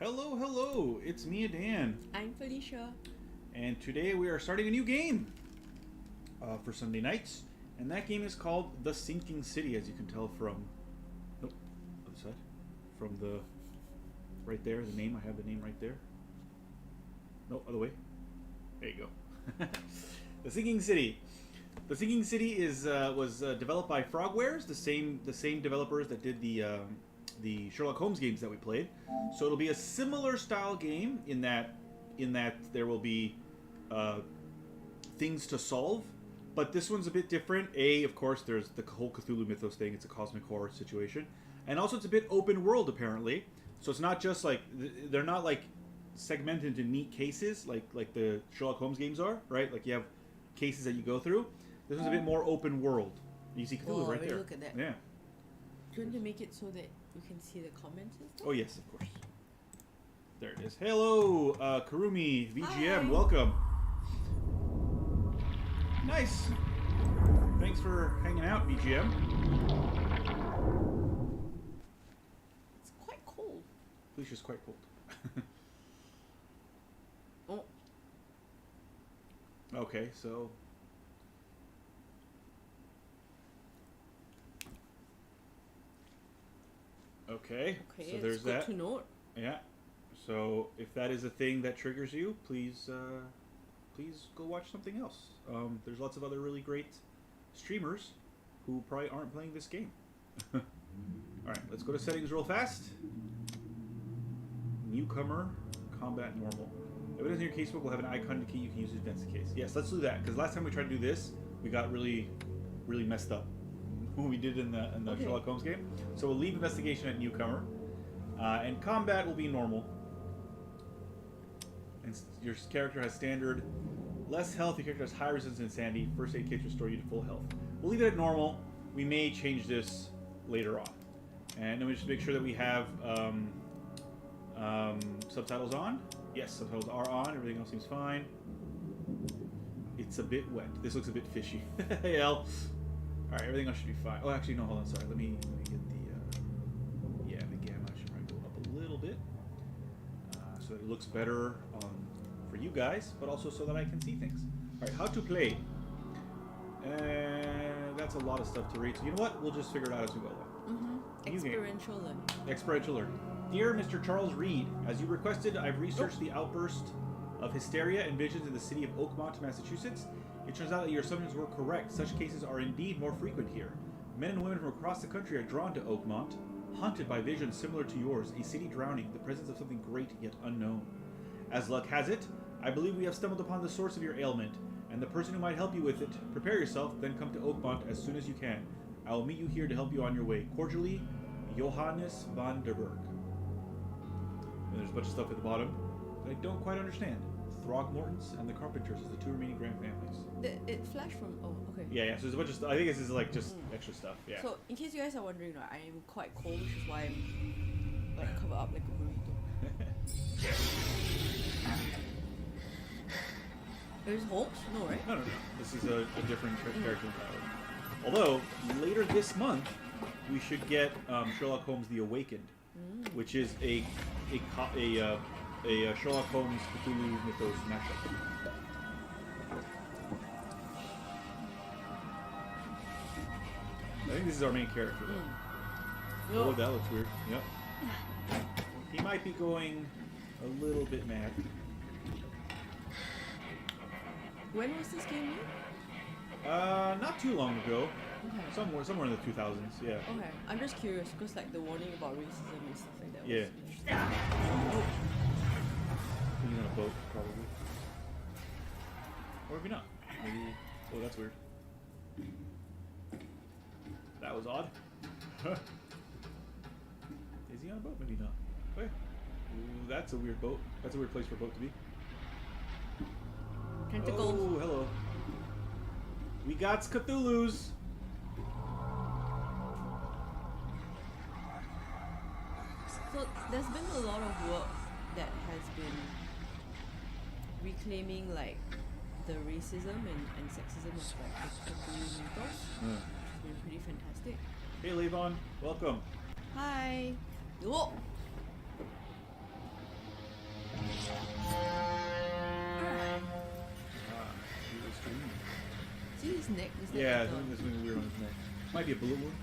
Hello, hello, it's me, Dan. I'm Felicia. And today we are starting a new game for Sunday nights. And that game is called The Sinking City, as you can tell from... Nope, other side. From the... Right there, the name. I have the name right there. No, other way. There you go. The Sinking City. The Sinking City is was developed by FISHWIVES, the same developers that did the Sherlock Holmes games that we played. So it'll be a similar style game in that there will be things to solve, but this one's a bit different. Of course, there's the whole Cthulhu mythos thing. It's a cosmic horror situation, and also it's a bit open world apparently. So it's not just like they're not like segmented into neat cases like the Sherlock Holmes games are, right? Like you have cases that you go through. This one's a bit more open world. You see Cthulhu right there. Look at that. Yeah. Do you want to make it so that you can see the comments and stuff? Oh yes, of course. There it is. Hello, Karumi, VGM, Hi. welcome. Nice. Thanks for hanging out, VGM. It's quite cold. Felicia's quite cold. Oh. Okay, so... Okay, Okay, so it's there's good that. to know. Yeah. So if that is a thing that triggers you, please go watch something else. There's lots of other really great streamers who probably aren't playing this game. Alright, let's go to settings real fast. Newcomer, combat normal. Evidence in your casebook will have an icon to key you can use to advance the case. Yes, let's do that, because last time we tried to do this, we got really messed up when we did in the Okay. Sherlock Holmes game. So we'll leave investigation at newcomer. And combat will be normal. And your character has standard. Less health, your character has high resistance to insanity. First aid kits restore you to full health. We'll leave it at normal. We may change this later on. And then we just make sure that we have subtitles on. Yes, subtitles are on. Everything else seems fine. It's a bit wet. This looks a bit fishy. Hey, Al. Alright, everything else should be fine. Oh, actually, no, hold on. Sorry. Let me get the... yeah, the gamma should probably go up a little bit. So that it looks better for you guys, but also so that I can see things. Alright, how to play. That's a lot of stuff to read. So you know what? We'll just figure it out as we go along. Experiential learning. Experiential learning. Dear Mr. Charles Reed, as you requested, I've researched the outburst of hysteria and visions in the city of Oakmont, Massachusetts. It turns out that your assumptions were correct. Such cases are indeed more frequent here. Men and women from across the country are drawn to Oakmont, haunted by visions similar to yours, a city drowning, the presence of something great yet unknown. As luck has it, I believe we have stumbled upon the source of your ailment, and the person who might help you with it. Prepare yourself, then come to Oakmont as soon as you can. I will meet you here to help you on your way. Cordially, Johannes van der Berg. And there's a bunch of stuff at the bottom that I don't quite understand. Throgmortons and the Carpenters as the two remaining grand families. It flashed from... Oh, okay. Yeah, so there's a bunch of stuff. I think this is like just extra stuff, yeah. So, in case you guys are wondering, I am quite cold, which is why I'm like covered up like a burrito. There's Holmes? No, right? No. This is a different character entirely. Although, later this month, we should get Sherlock Holmes The Awakened, which is a Sherlock Holmes Cthulhu Mythos mashup. I think this is our main character, though. No. Oh, that looks weird. Yep. He might be going a little bit mad. When was this game made? Not too long ago. Okay. Somewhere in the 2000s, yeah. Okay, I'm just curious because like the warning about racism and stuff like that. Yeah. Was interesting. He's on a boat, probably. Or maybe not. Maybe. Oh, that's weird. That was odd. Is he on a boat? Maybe not. Okay. Ooh, that's a weird boat. That's a weird place for a boat to be. Tentacles. Oh, hello. We got Cthulhu's. So there's been a lot of work that has been reclaiming like the racism and sexism of like the Cthulhu mythos, which has been pretty fantastic. Hey, Levon. Welcome. Hi. Oh. Yeah, later on. there's something weird on his neck. Might be a bullet wound.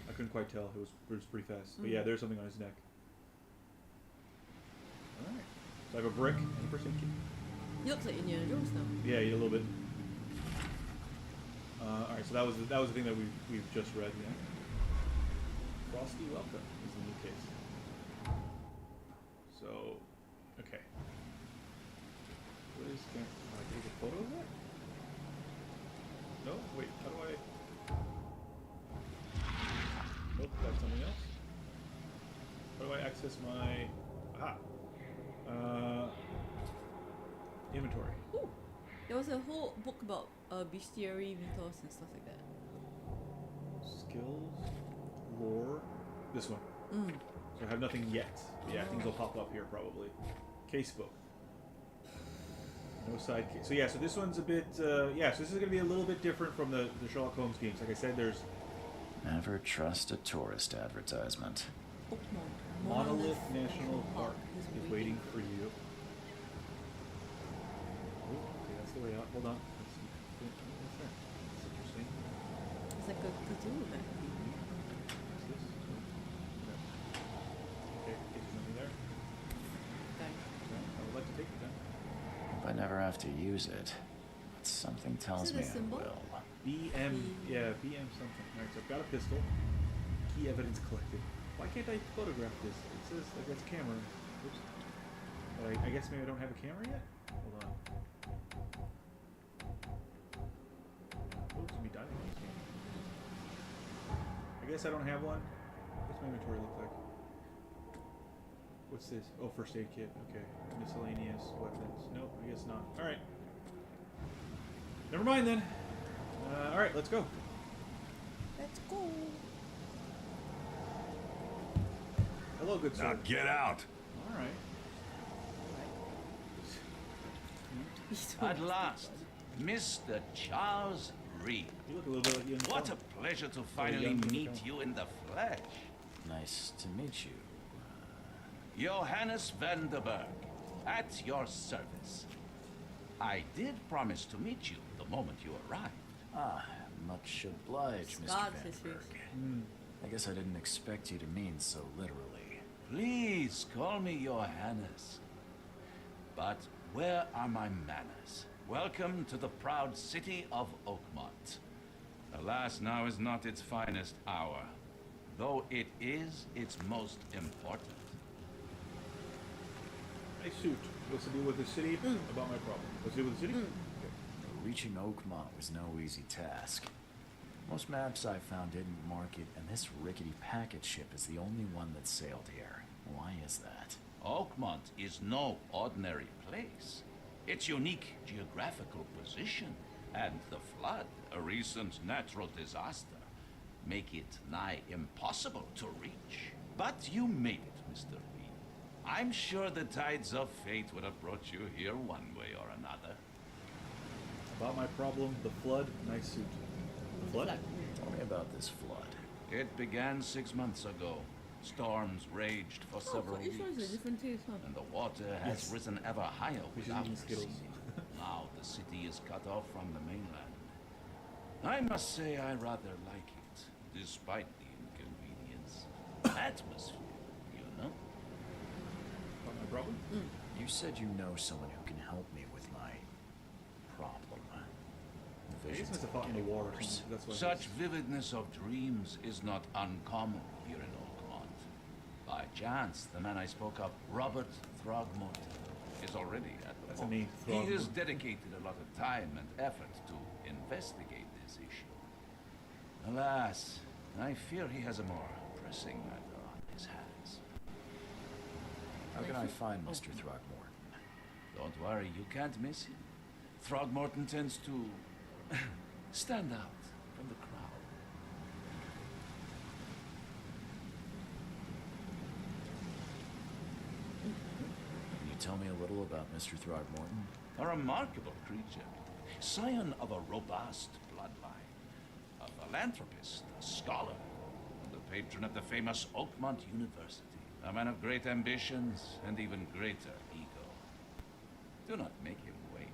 I couldn't quite tell. It was pretty fast. But yeah, there's something on his neck. Alright. So I have a brick and a first aid kit. He looks like Indiana Jones now. Yeah, a little bit. Alright, so that was the thing that we've just read, yeah. Frosty Welcome is the new case. So, okay. What is can I take a photo of that? No? Wait, how do I... Nope, that's something else. How do I access my... Aha! Inventory. Ooh. There was a whole book about bestiary mythos and stuff like that. Skills, lore, this one. So I have nothing yet. But yeah, things will pop up here probably. Casebook. No side case. So yeah, so this one's a bit, yeah, so this is going to be a little bit different from the Sherlock Holmes games. Like I said, there's... Never trust a tourist advertisement. Monolith National Park is waiting for you. Oh, okay, that's the way out. Hold on. Let's see. What's that? That's interesting. It's like a Cthulhu map. What's this? No. Okay, there's nothing there. Okay. No, I would like to take it then. Hope I never have to use it. But something tells it a me I symbol? will. BM, yeah, BM something. Alright, so I've got a pistol. Key evidence collected. Why can't I photograph this? It says, like, that's camera. Oops. But I guess maybe I don't have a camera yet? Hold on. Oops, me dying on this game. I guess I don't have one. What's my inventory look like? What's this? Oh, first aid kit. Okay. Miscellaneous weapons. Nope, I guess not. Alright. Never mind then. Alright, let's go. Let's go. Hello, good sir. Now get out! Alright. At last, Mr. Charles Reed. You look a little bit like you in the What a film. pleasure to finally young in the meet film. you in the flesh. Nice to meet you. Johannes van der Berg, at your service. I did promise to meet you the moment you arrived. Ah, much obliged, Mr. Scarred Van his face. Berg. I guess I didn't expect you to mean so literally. Please call me Johannes. But where are my manners? Welcome to the proud city of Oakmont. Alas, now is not its finest hour, though it is its most important. My suit. What's to do with the city? About my problem. What's to do with the city? Okay. Reaching Oakmont was no easy task. Most maps I found didn't mark it, and this rickety packet ship is the only one that sailed here. Why is that? Oakmont is no ordinary place. Its unique geographical position and the flood, a recent natural disaster, make it nigh impossible to reach. But you made it, Mr. Reed. I'm sure the tides of fate would have brought you here one way or another. About my problem, the flood, nice suit. The flood? Tell me about this flood. It began 6 months ago. Storms raged for several Each one's a weeks, different taste, huh? and the water has Yes. risen ever higher We should without eat Skittles. receding. Now the city is cut off from the mainland. I must say I rather like it, despite the inconvenience. Atmosphere, you know? About my problem? You said you know someone who can help me with my problem. I guess Visions it's a fought in the getting war or worse. something. That's what Such vividness of dreams is not uncommon here in Oakmont. By chance, the man I spoke of, Robert Throgmorton, is already at the That's a port. name, He has Throgmorton. dedicated a lot of time and effort to investigate this issue. Alas, I fear he has a more pressing matter on his hands. How can I find Mr. Throgmorton? Don't worry, you can't miss him. Throgmorton tends to stand out from the crowd. Can you tell me a little about Mr. Throgmorton? A remarkable creature, scion of a robust bloodline, a philanthropist, a scholar, and the patron of the famous Oakmont University. A man of great ambitions and even greater ego. Do not make him wait.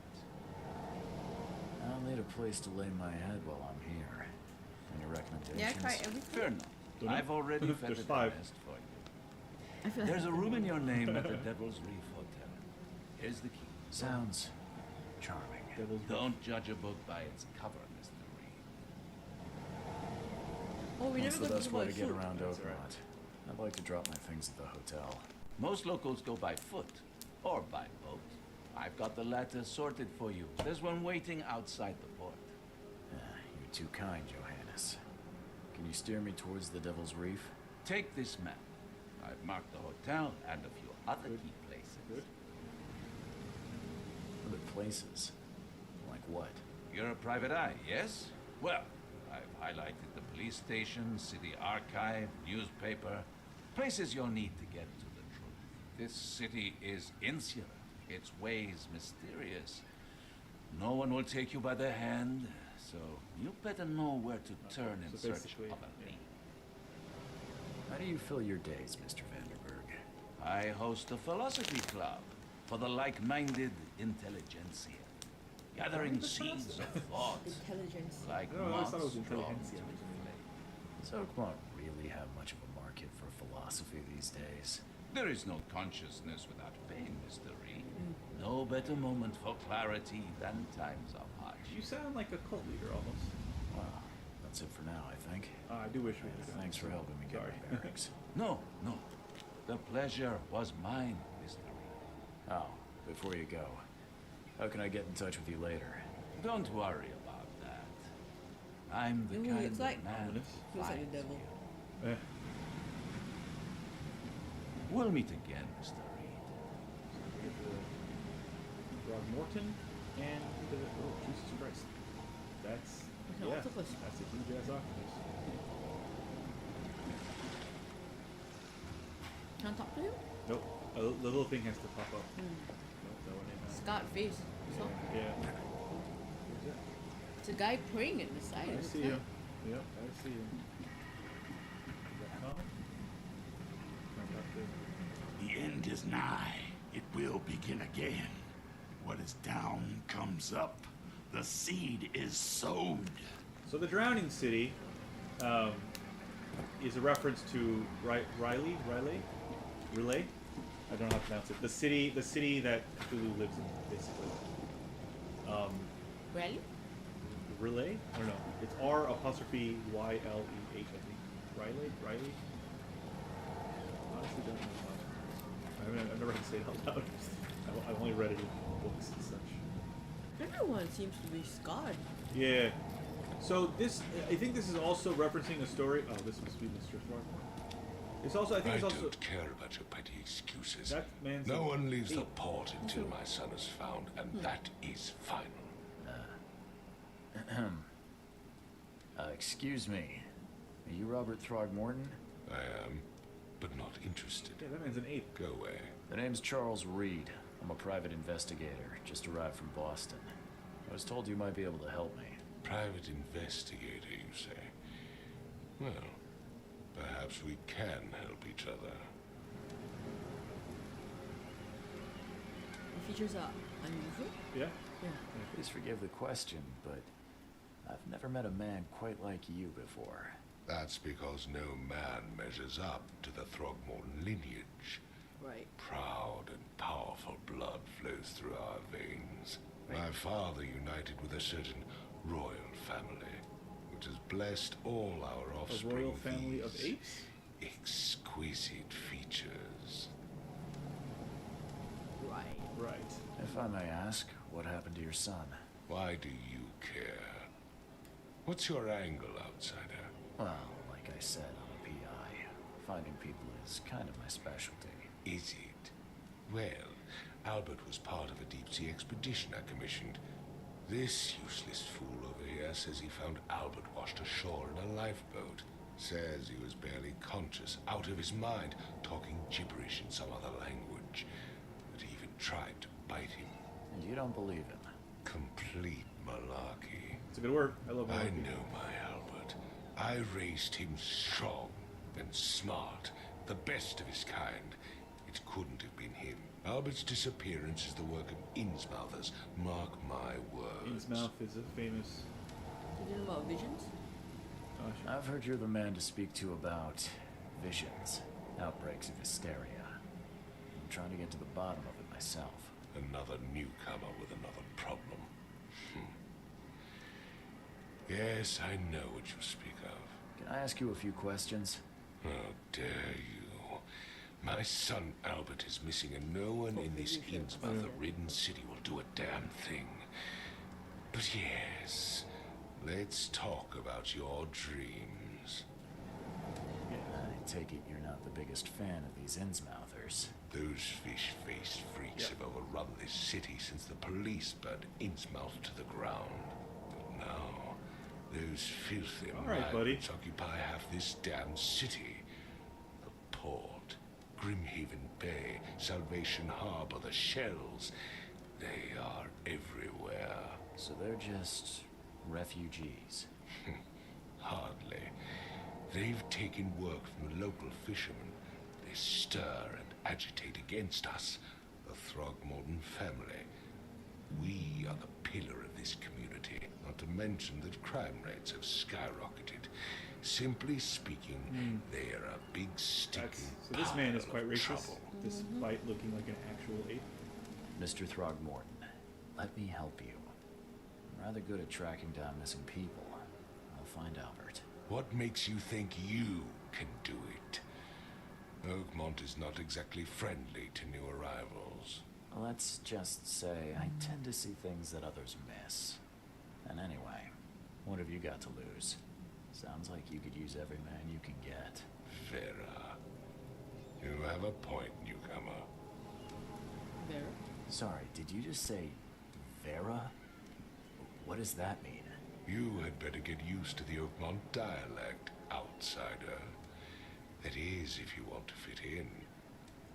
I'll need a place to lay my head while I'm here. Any recommendations? Yeah, I try everything. Fair enough. Don't know. I've already There's feathered a 5. nest for you. I feel There's a like room in your name at the Devil's Reef Hotel. Here's the key. Sounds charming. Devil's Don't judge a book by its cover, Mr. Reed. Oh, we What's never the got best to way buy to get food. around That's Oakmont? I'd like to drop my things at the hotel. Most locals go by foot or by boat. I've got the latter sorted for you. There's one waiting outside the port. You're too kind, Johannes. Can you steer me towards the Devil's Reef? Take this map. I've marked the hotel and a few other key places. Good. Other places? Like what? You're a private eye, yes? Well, I've highlighted the police station, city archive, newspaper, places you'll need to get to the truth. This city is insular, its ways mysterious. No one will take you by the hand, so you better know where to turn in So search basically, of a yeah. lead. How do you fill your days, Mr. Vanderberg? I host a philosophy club for the like-minded intelligentsia, gathering seeds of thought Intelligence. like I don't know, I always thought it was moths drawn intelligentsia. to flame. Does Oakmont really have much of a market for philosophy these days? There is no consciousness without pain, Mr. Reed. No better moment for clarity than times of hardship. You sound like a cult leader almost. Well, that's it for now, I think. I do wish we had done Thanks for helping me get Sorry. my bearings. No, no. The pleasure was mine, Mr. Reed. Oh, before you go, how can I get in touch with you later? Don't worry about that. I'm the You know what he kind looks of like? man Ominous. who Looks like the finds devil. you. Eh. We'll meet again, Mr. Reed. Morton and the oh Jesus Christ, that's It's an yeah, octopus. that's a huge ass octopus. Can I talk to him? Nope, the little thing has to pop up. Nope, that one ain't. Scarred face. So Yeah. it's a guy praying at the side. I It's see like- him. Yep, I see him. Is that common? Not that good. The end is nigh. It will begin again. What is down comes up. The seed is sowed. So the Drowning City is a reference to Riley. I don't know how to pronounce it. The city that Cthulhu lives in, basically. Really? Riley? I don't know. It's R apostrophe Y L E H, I think. Riley. Honestly, don't know. I've never had to say it out loud. I've only read it in books and such. Everyone seems to be scarred. Yeah. So I think this is also referencing a story. Oh, this must be Mr. Thornton. It's also, I think it's also. don't care about your petty excuses. That man's No a one leaves the ape. port until my son is found, and that is final. Excuse me. Are you Robert Throgmorton? I am, but not interested. Yeah, that man's an ape. Go away. The name's Charles Reed. I'm a private investigator, just arrived from Boston. I was told you might be able to help me. Private investigator, you say? Well, perhaps we can help each other. The features are unusual. Yeah. Yeah. Please forgive the question, but I've never met a man quite like you before. That's because no man measures up to the Throgmorton lineage. Right. Proud and powerful blood flows through our veins. Right. My father united with a certain royal family, which has blessed all our A offspring. royal family of these apes? Exquisite features. Right. Right. If I may ask, what happened to your son? Why do you care? What's your angle, outsider? Well, like I said, I'm a PI. Finding people is kind of my specialty. Is it? Well, Albert was part of a deep-sea expedition I commissioned. This useless fool over here says he found Albert washed ashore in a lifeboat. Says he was barely conscious, out of his mind, talking gibberish in some other language. That he even tried to bite him. And you don't believe him? Complete malarkey. It's a good word. I love I it. know my Albert. I raised him strong and smart, the best of his kind. It couldn't have been him. Albert's disappearance is the work of Innsmouthers. Mark my words. Innsmouth is a famous. Do you know about visions? Gosh. I've heard you're the man to speak to about visions, outbreaks of hysteria. I'm trying to get to the bottom of it myself. Another newcomer with another problem. Yes, I know what you speak of. Can I ask you a few questions? How dare you? My son Albert is missing, and no one in this Innsmouth-ridden city will do a damn thing. But yes, let's talk about your dreams. I take it you're not the biggest fan of these Innsmouthers. Those fish-faced freaks have overrun this city since the police burned Innsmouth to the ground. But now, those filthy migrants occupy half this damn city. The port, Grimhaven Bay, Salvation Harbor, the shells, they are everywhere. So they're just refugees. Hardly. They've taken work from the local fishermen. They stir and agitate against us, the Throgmorton family. We are the pillar of this community, not to mention that crime rates have skyrocketed. Simply speaking, they are a big sticking So this man is pile quite of racist, trouble. despite looking like an actual ape. Mr. Throgmorton, let me help you. I'm rather good at tracking down missing people. I'll find Albert. What makes you think you can do it? Oakmont is not exactly friendly to new arrivals. Let's just say I tend to see things that others miss. And anyway, what have you got to lose? Sounds like you could use every man you can get. Vera, you have a point, newcomer. Vera? Sorry, did you just say Vera? What does that mean? You had better get used to the Oakmont dialect, outsider. That is, if you want to fit in.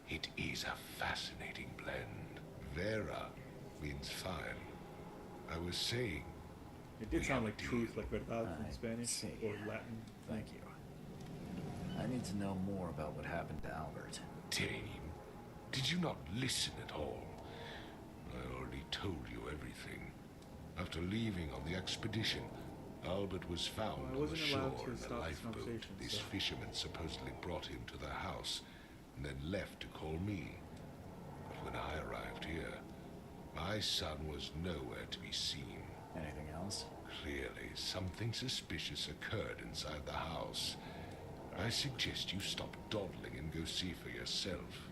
It is a fascinating blend. Vera means fine. I was saying... It did we sound have like a truth, deal. like verdad I in Spanish see. or Latin. Thank you. I need to know more about what happened to Albert. Dane, did you not listen at all? I already told you everything. After leaving on the expedition, Albert was found Well, I on the wasn't allowed shore to in stop a this lifeboat. conversation, This so- fisherman supposedly brought him to the house and then left to call me. But when I arrived here, my son was nowhere to be seen. Anything else? Clearly, something suspicious occurred inside the house. I suggest you stop dawdling and go see for yourself.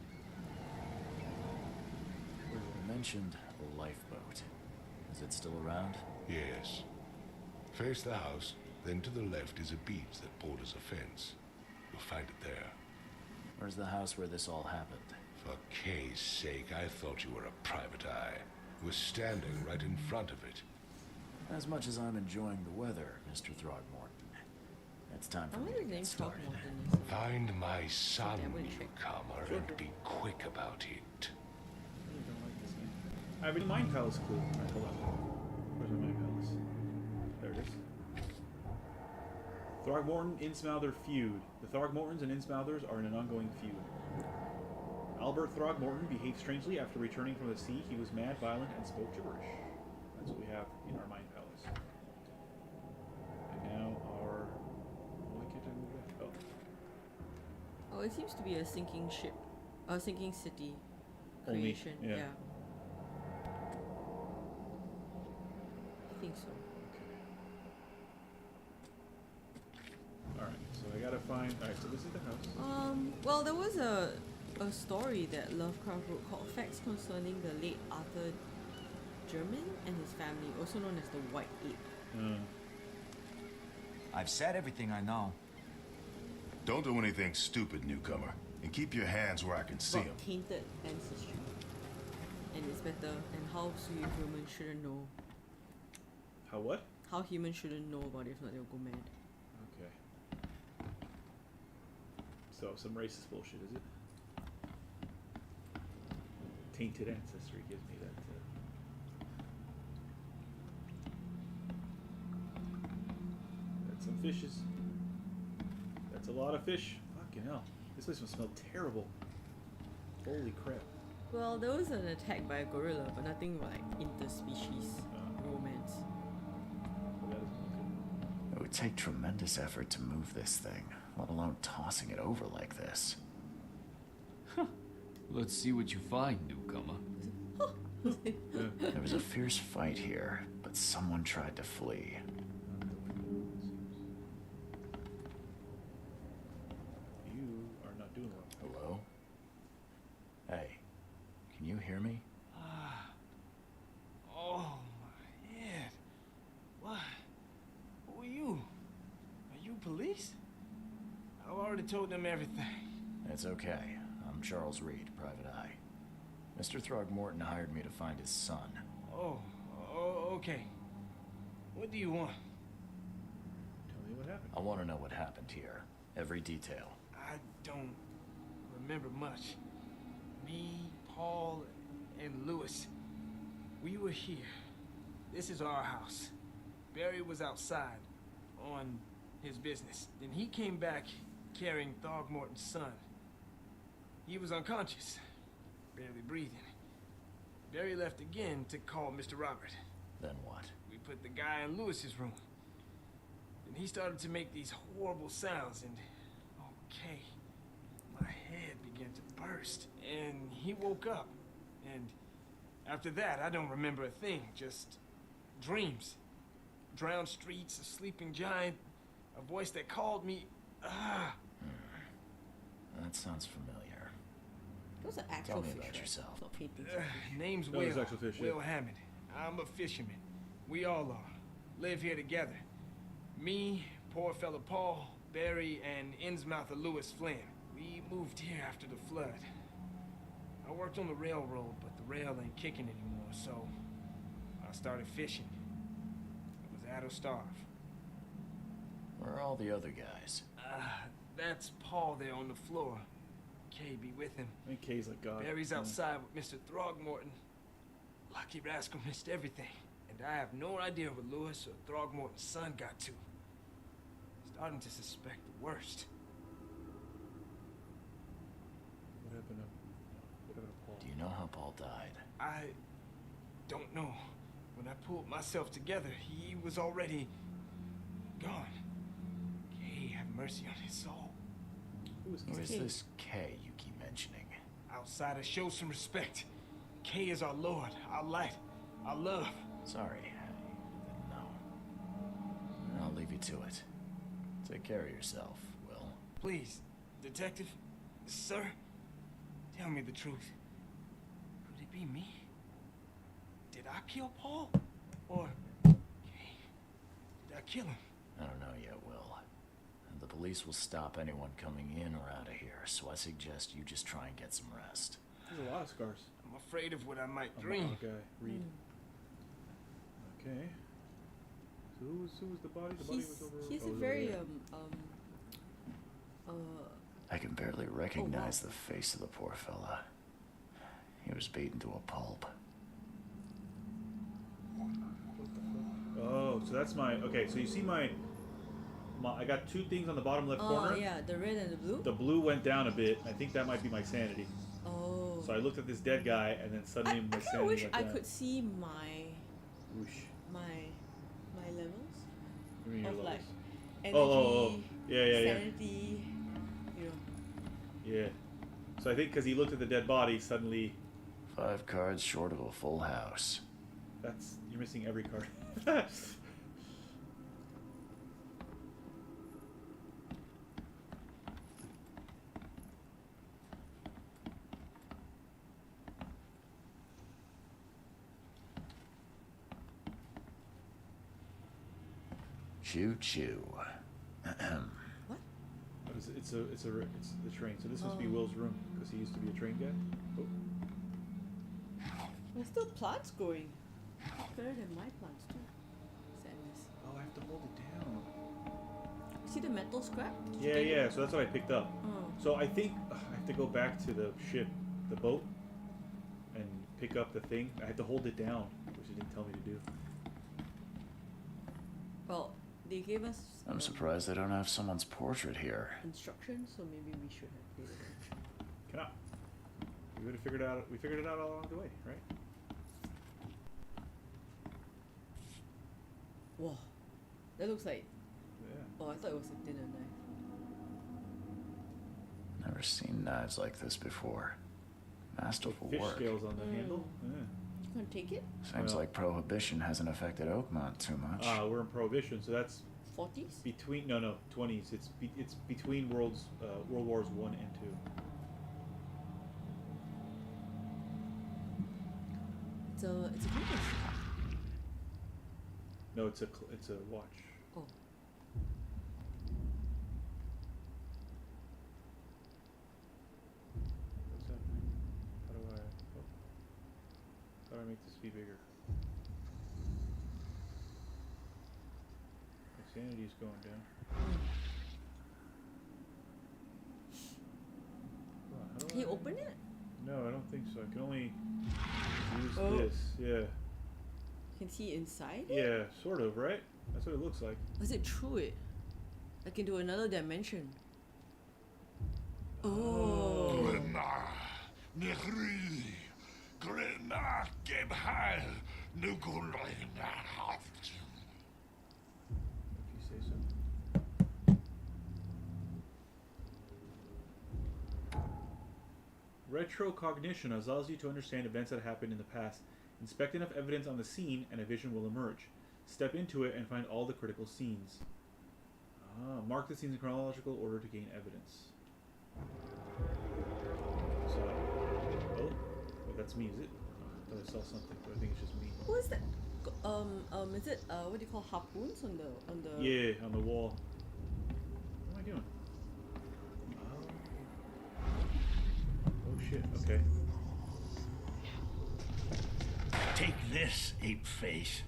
You mentioned a lifeboat. Is it still around? Yes. Face the house, then to the left is a beach that borders a fence. You'll find it there. Where's the house where this all happened? For Kay's sake, I thought you were a private eye. We're standing right in front of it. As much as I'm enjoying the weather, Mr. Throgmorton, it's time I for me wonder to if get name's started. Throgmorton. Find my son, Okay, I'm gonna check. newcomer, and be quick about it. I really don't like this game. I have a Mind Palace clue. Alright, hold on. Where's my Mind Palace? There it is. Throgmorton Innsmouther feud. The Throgmortons and Innsmouthers are in an ongoing feud. Albert Throgmorton behaved strangely after returning from the sea. He was mad, violent, and spoke gibberish. That's what we have in our Mind Palace. And now our... Why can't I move that? Oh. Oh, it seems to be a sinking ship. A sinking city Only, creation. yeah. I think so. Alright, so I gotta find... Alright, so this is the house. Well, there was a story that Lovecraft wrote called Facts Concerning the Late Arthur German and His Family, also known as the White Ape. I've said everything I know. Don't do anything stupid, newcomer. And keep your hands where I can see them. About tainted ancestry. And it's better, and how humans shouldn't know. How what? How humans shouldn't know about it, if not they'll go mad. Okay. So, some racist bullshit, is it? Tainted ancestry gives me that. That's some fishes. That's a lot of fish. Fucking hell. This place must smell terrible. Holy crap. Well, there was an attack by a gorilla, but nothing like interspecies romance. Well, that doesn't look good. It would take tremendous effort to move this thing, let alone tossing it over like this. Let's see what you find, newcomer. There was a fierce fight here, but someone tried to flee. You are not doing well. Hello? Hey, can you hear me? Oh my head. What? Who are you? Are you police? I already told them everything. It's okay. I'm Charles Reed, Private Eye. Mr. Throgmorton hired me to find his son. Oh, okay. What do you want? Tell me what happened. I want to know what happened here. Every detail. I don't remember much. Me, Paul, and Lewis. We were here. This is our house. Barry was outside on his business. Then he came back carrying Throgmorton's son. He was unconscious, barely breathing. Barry left again to call Mr. Robert. Then what? We put the guy in Lewis's room. Then he started to make these horrible sounds and, okay, my head began to burst. And he woke up. And after that, I don't remember a thing, just dreams. Drowned streets, a sleeping giant, a voice that called me. That sounds familiar. Those are actual Tell me fish, about right? yourself. It's not paintings. Name's No, Will. it's actual fish, Will yeah. Hammond. I'm a fisherman. We all are. Live here together. Me, poor fella Paul, Barry, and Innsmouther Lewis Flynn. We moved here after the flood. I worked on the railroad, but the rail ain't kicking anymore, so I started fishing. It was at or starve. Where are all the other guys? That's Paul there on the floor. Kay be with him. I think Kay's like God. Barry's Yeah. outside with Mr. Throgmorton. Lucky rascal missed everything. And I have no idea what Lewis or Throgmorton's son got to. Starting to suspect the worst. What happened to Paul? Do you know how Paul died? I don't know. When I pulled myself together, he was already gone. Kay have mercy on his soul. Who is Who Kay? is this K you keep mentioning? Outsiders, show some respect. Kay is our Lord, our light, our love. Sorry, I didn't know. I'll leave you to it. Take care of yourself, Will. Please, detective, sir, tell me the truth. Could it be me? Did I kill Paul? Or Kay? Did I kill him? I don't know yet, Will. And the police will stop anyone coming in or out of here, so I suggest you just try and get some rest. There's a lot of scars. I'm afraid of what I might Oh, dream. Okay, Reed. Okay. So who was the body? The body was over. He's oh, a it was very over there. I can barely recognize the face of the poor fella. He was beaten to a pulp. Oh, so that's my. Okay, so you see my. I got two things on the bottom left Oh corner. yeah, the red and the blue. The blue went down a bit. I think that might be my sanity. Oh. So I looked at this dead guy, and then suddenly I my kind of sanity wish went I down. could see my Whoosh. levels What do you mean your of like levels? energy, Oh. Yeah. sanity, you know. Yeah. So I think because he looked at the dead body, suddenly 5 cards short of a full house. you're missing every card. Choo choo. What? It's the train. So this must be Will's room because he used to be a train guy. Oh. There's still plants growing. Better than my plants too. Sadness. Oh, I have to hold it down. See the metal scrap? Did you Yeah, take it? yeah. So that's what I picked up. Oh. So I think I have to go back to the ship, the boat, and pick up the thing. I had to hold it down, which it didn't tell me to do. Well, they gave us I'm surprised they don't have someone's portrait here. instructions, so maybe we should have paid attention. Can I? We would have figured out. We figured it out all along the way, right? Whoa, that looks like. Yeah. Oh, I thought it was a dinner knife. Never seen knives like this before. Masterful Fish work. scales on the handle. Yeah. You want to take it? Seems Well- like Prohibition hasn't affected Oakmont too much. We're in Prohibition, so that's 40s? between 20s. It's between World Wars 1 and 2. It's a compass. No, it's a watch. Oh. What's happening? How do I make this be bigger? My sanity's going down. Hold on, how do Can you I- open it? No, I don't think so. I can only use Oh. this. Yeah. You can see inside it? Yeah, sort of, right? That's what it looks like. Or is it through it? Like into another dimension? Oh. Grenna, Nehri, Grenna, Gebhal, Nukulina, If you say so. Retrocognition allows you to understand events that happened in the past. Inspect enough evidence on the scene and a vision will emerge. Step into it and find all the critical scenes. Mark the scenes in chronological order to gain evidence. So, oh, that's me, is it? I thought I saw something, but I think it's just me. What is that? Is it what do you call harpoons on the? Yeah, on the wall. What am I doing? Oh shit, okay. Take this, ape face.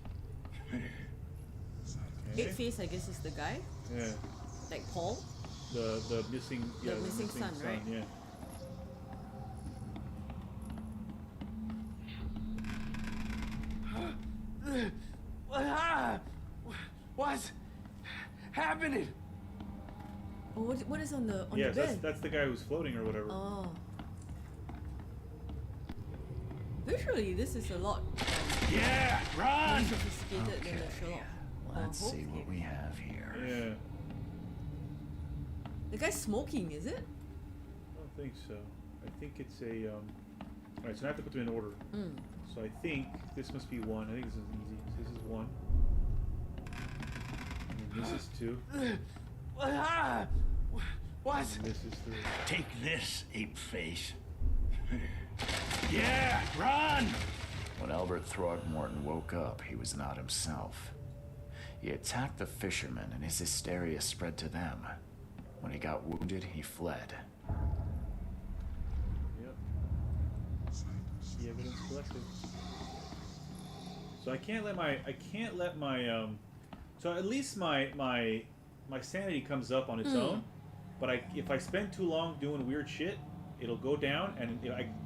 Eight Face, I guess, is the guy. Yeah. Like Paul. The missing The missing son, right? Yeah. What's happening? Oh, what is on the Yes, bed? that's the guy who's floating or whatever. Oh. Visually, this is a lot Yeah, more run! sophisticated than the Sherlock. Let's Holmes see what game. we have here. Yeah. The guy's smoking, is it? I don't think so. I think it's a Alright, so I have to put them in order. Mm. So I think this must be one. I think this is easy. So this is one. And this is two. What? And this is three. Take this, ape face. Yeah, run! When Albert Throgmorton woke up, he was not himself. He attacked the fishermen, and his hysteria spread to them. When he got wounded, he fled. Yep. The evidence collected. So I can't let my so at least my sanity comes up on its own, but if I spend too long doing weird shit, it'll go down, and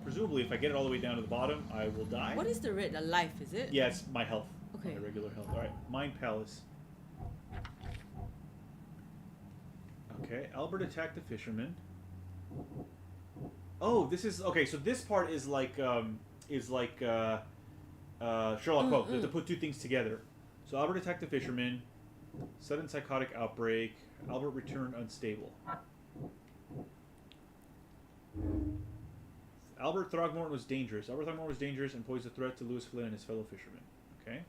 presumably if I get it all the way down to the bottom, I will die. What is the red? The life, is it? Yeah, it's my health. Okay. My regular health. Alright, Mind Palace. Okay, Albert attacked the fisherman. Oh, this is okay. So this part is like Sherlock Holmes. They have to put two things together. So Albert attacked the fisherman. Sudden psychotic outbreak. Albert returned unstable. Albert Throgmorton was dangerous. Albert Throgmorton was dangerous and posed a threat to Lewis Flynn and his fellow fishermen. Okay.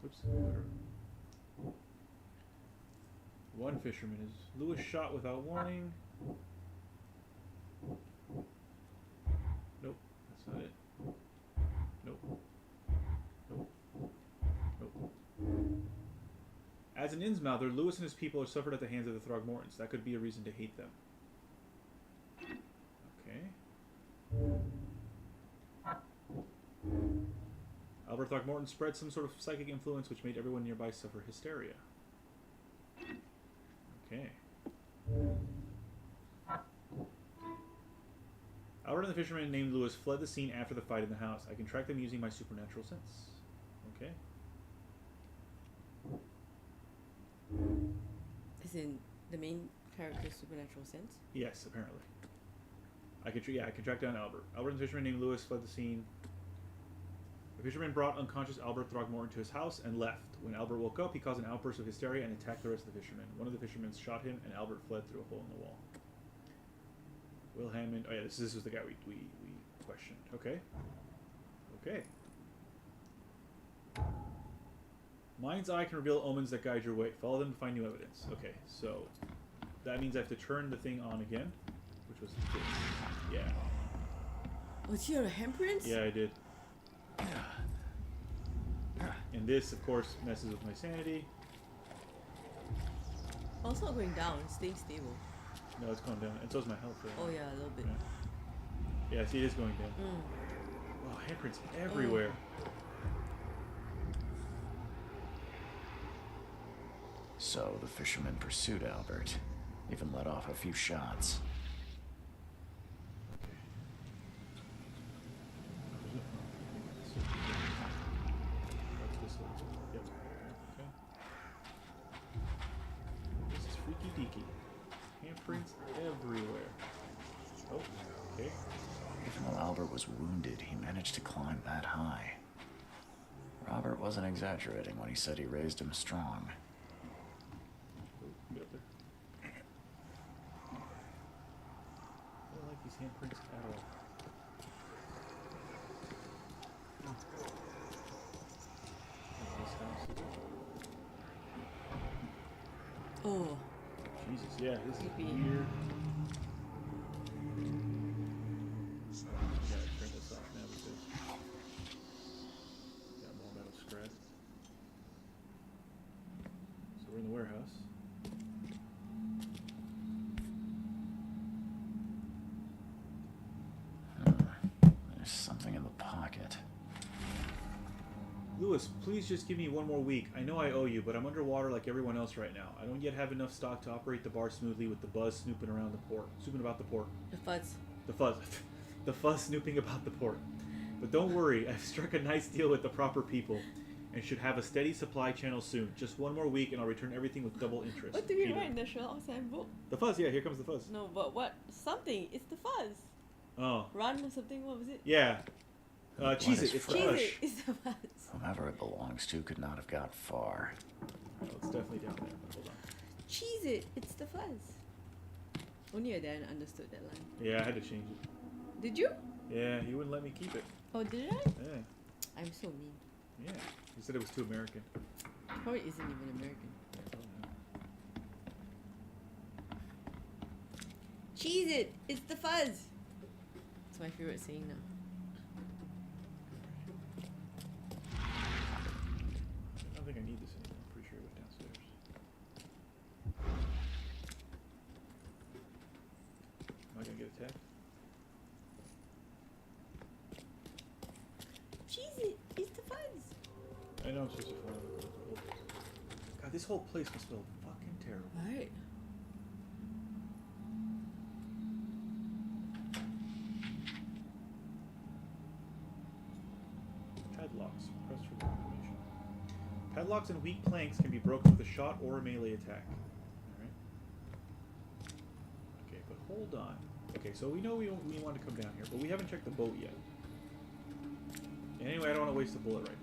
Oops. One fisherman is Lewis shot without warning. Nope, that's not it. Nope. Nope. Nope. As an Innsmouther, Lewis and his people are suffered at the hands of the Throgmortons. That could be a reason to hate them. Okay. Albert Throgmorton spread some sort of psychic influence which made everyone nearby suffer hysteria. Okay. Albert and the fisherman named Lewis fled the scene after the fight in the house. I can track them using my supernatural sense. Okay. As in the main character's supernatural sense? Yes, apparently. I can track down Albert. Albert and the fisherman named Lewis fled the scene. The fisherman brought unconscious Albert Throgmorton to his house and left. When Albert woke up, he caused an outburst of hysteria and attacked the rest of the fishermen. One of the fishermen shot him, and Albert fled through a hole in the wall. Will Hammond. Oh yeah, this was the guy we questioned. Okay. Okay. Mind's eye can reveal omens that guide your way. Follow them to find new evidence. Okay, so that means I have to turn the thing on again, which was this. Yeah. Was here a handprints? Yeah, I did. And this, of course, messes with my sanity. Oh, it's not going down. It's staying stable. No, it's going down, and so is my health. Oh yeah, a little bit. Yeah, see, it is going down. Wow, handprints everywhere. So the fisherman pursued Albert, even let off a few shots. This is freaky deaky. Handprints everywhere. Oh, okay. Even though Albert was wounded, he managed to climb that high. Robert wasn't exaggerating when he said he raised him strong. Get up there. I don't like these handprints at all. Oh. Jesus, yeah, this is Creepy. weird. I gotta turn this off now because got more metal scrap. So we're in the warehouse. There's something in the pocket. Lewis, please just give me one more week. I know I owe you, but I'm underwater like everyone else right now. I don't yet have enough stock to operate the bar smoothly with the buzz snooping about the port. The fuzz. The fuzz. The fuzz snooping about the port. But don't worry, I've struck a nice deal with the proper people and should have a steady supply channel soon. Just one more week and I'll return everything with double interest. What do we Peter. write in the Sherlock's handbook? The fuzz, yeah, here comes the fuzz. No, but what? Something. It's the fuzz. Oh. Run or something. What was it? Yeah. Cheese it. It's the Cheese fuzz. it. It's the fuzz. Whomever it belongs to could not have got far. Oh, it's definitely down there. Hold on. Cheese it. It's the fuzz. Only your dad understood that line. Yeah, I had to change it. Did you? Yeah, he wouldn't let me keep it. Oh, did I? Yeah. I'm so mean. Yeah. He said it was too American. Probably isn't even American. Cheese it. It's the fuzz. It's my favorite saying now. I don't think I need this anymore. I'm pretty sure it was downstairs. Am I gonna get attacked? Cheese it. It's the fuzz. I know I'm supposed to follow it. God, this whole place must smell fucking terrible. Right. Padlocks. Press for more information. Padlocks and weak planks can be broken with a shot or a melee attack. Alright. Okay, but hold on. Okay, so we know we want to come down here, but we haven't checked the boat yet. And anyway, I don't want to waste a bullet right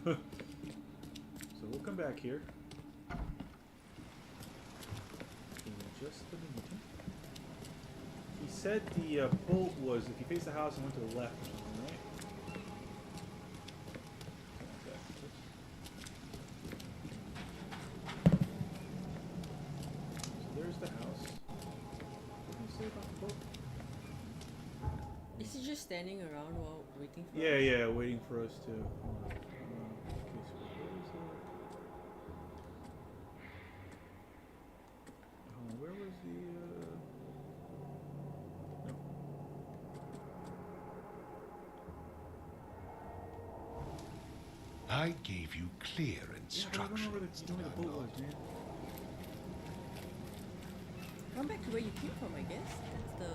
now. So we'll come back here. In just a minute. He said the boat was, if you face the house and went to the left or something, right? So there's the house. What can you say about the boat? Is he just standing around while waiting for Yeah, us? yeah, waiting for us to. Okay, so where was the? No. I gave you clear Yeah, but I instructions. don't know where the boat was, man. Come back to where you came from, I guess. That's the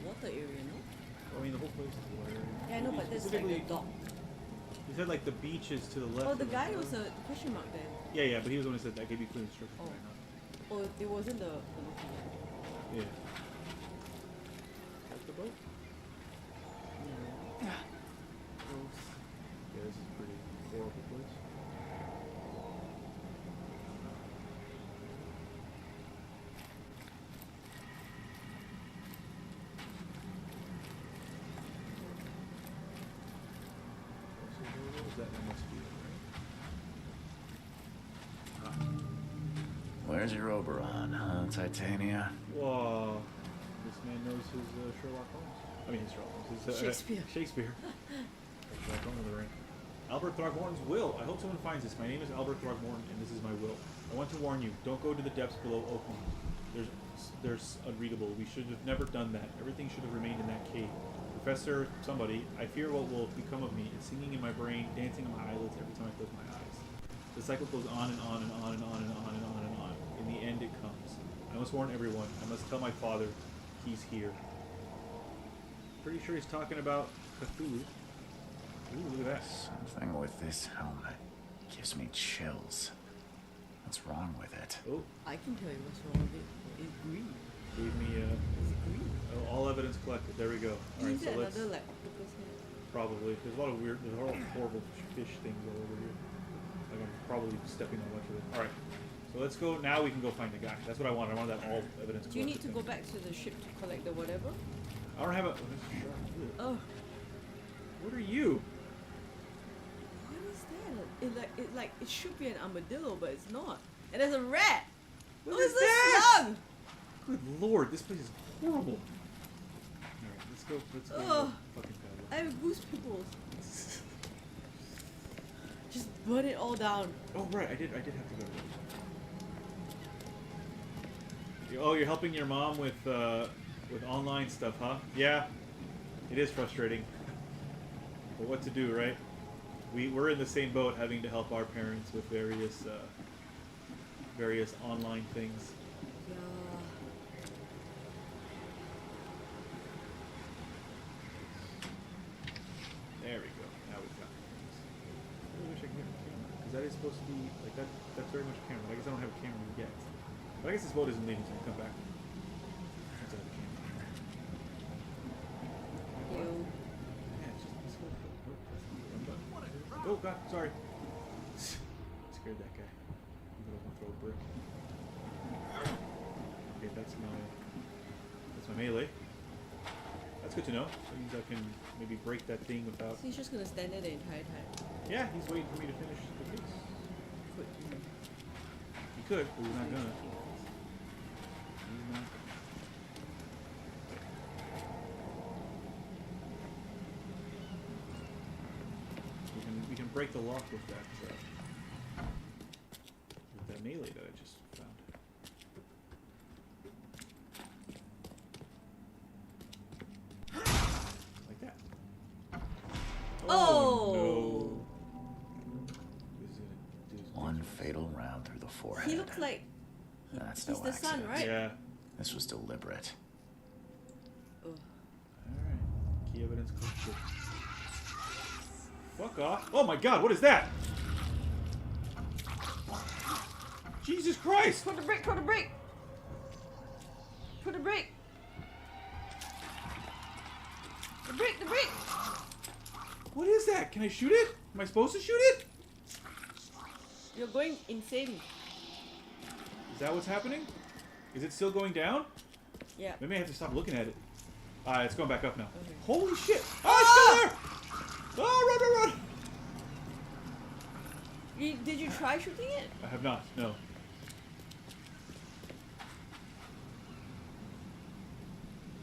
water area, no? I mean, the whole place is water. Yeah, I know, but there's like Specifically, a dock. He said like the beach is to the left. Oh, the of guy us. was a question mark there. Yeah, yeah, but he was the one who said that. I gave you clear instructions Oh. right now. Oh, it wasn't the looking at. Yeah. boat. Yeah. Gross. Yeah, this is a pretty horrible place. That must be it, right? Where's your Oberon, huh, Titania? Whoa. This man knows his Sherlock Holmes. I mean, his Sherlock Holmes. His, Shakespeare. Shakespeare. Sherlock Holmes of the Ring. Albert Throgmorton's will. I hope someone finds this. My name is Albert Throgmorton, and this is my will. I want to warn you. Don't go to the depths below Oakmont. There's unreadable. We should have never done that. Everything should have remained in that cave. Professor, somebody, I fear what will become of me. It's singing in my brain, dancing on my eyelids every time I close my eyes. The cycle goes on and on and on and on and on and on and on. In the end, it comes. I must warn everyone. I must tell my father he's here. Pretty sure he's talking about Cthulhu. Ooh, look at that. Something with this helmet gives me chills. What's wrong with it? Oh, I can tell you what's wrong with it. It's green. gave me It's green. all evidence collected. There we go. All right, Is so that let's another like octopus head? probably. There's a lot of weird, there's a lot of horrible fish things all over here. Like I'm probably stepping on a bunch of it. All right, so let's go. Now we can go find the guy. That's what I wanted. I wanted that all evidence. Do you need to collected go back to the ship to collect the whatever? thing. I don't have a. Oh, What are you? what is that? It should be an armadillo, but it's not. And there's a rat. What Oh, is there's a that? slug. Good lord, this place is horrible. All right, let's go. Let's go. Ugh. Fucking paddle. I have goose pimples. Just burn it all down. Oh right, I did have to go. Oh, you're helping your mom with online stuff, huh? Yeah, it is frustrating. But what to do, right? We're in the same boat, having to help our parents with various online things. Yeah. There we go. Now we've got things. I really wish I could get a camera, because that is supposed to be like that. That's very much a camera. I guess I don't have a camera yet. But I guess this boat isn't leaving, so I can come back. Once I have a camera. Ew. Yeah, it's just this whole boat. Oh god, sorry. Scared that guy. I'm gonna throw a brick. Okay, that's my melee. That's good to know. That means I can maybe break that thing without. So he's just gonna stand there the entire time. Yeah, he's waiting for me to finish the case. Could He could, but he's not gonna. He's not. We can break the lock with that melee that I just found. Like that. Oh! No. This is gonna do this. One fatal round through the forehead. He looks like That's he's no the son, accident. right? Yeah. This was deliberate. Ugh. Alright. Key evidence collected. Fuck off. Oh my god, what is that? Jesus Christ! Put the brake! Put the brake! Put the brake! The brake! The brake! What is that? Can I shoot it? Am I supposed to shoot it? You're going insane. Is that what's happening? Is it still going down? Yeah. Maybe I have to stop looking at it. It's going back up now. Okay. Holy shit! Oh, it's still there! Oh, run, run, run! Did you try shooting it? I have not, no.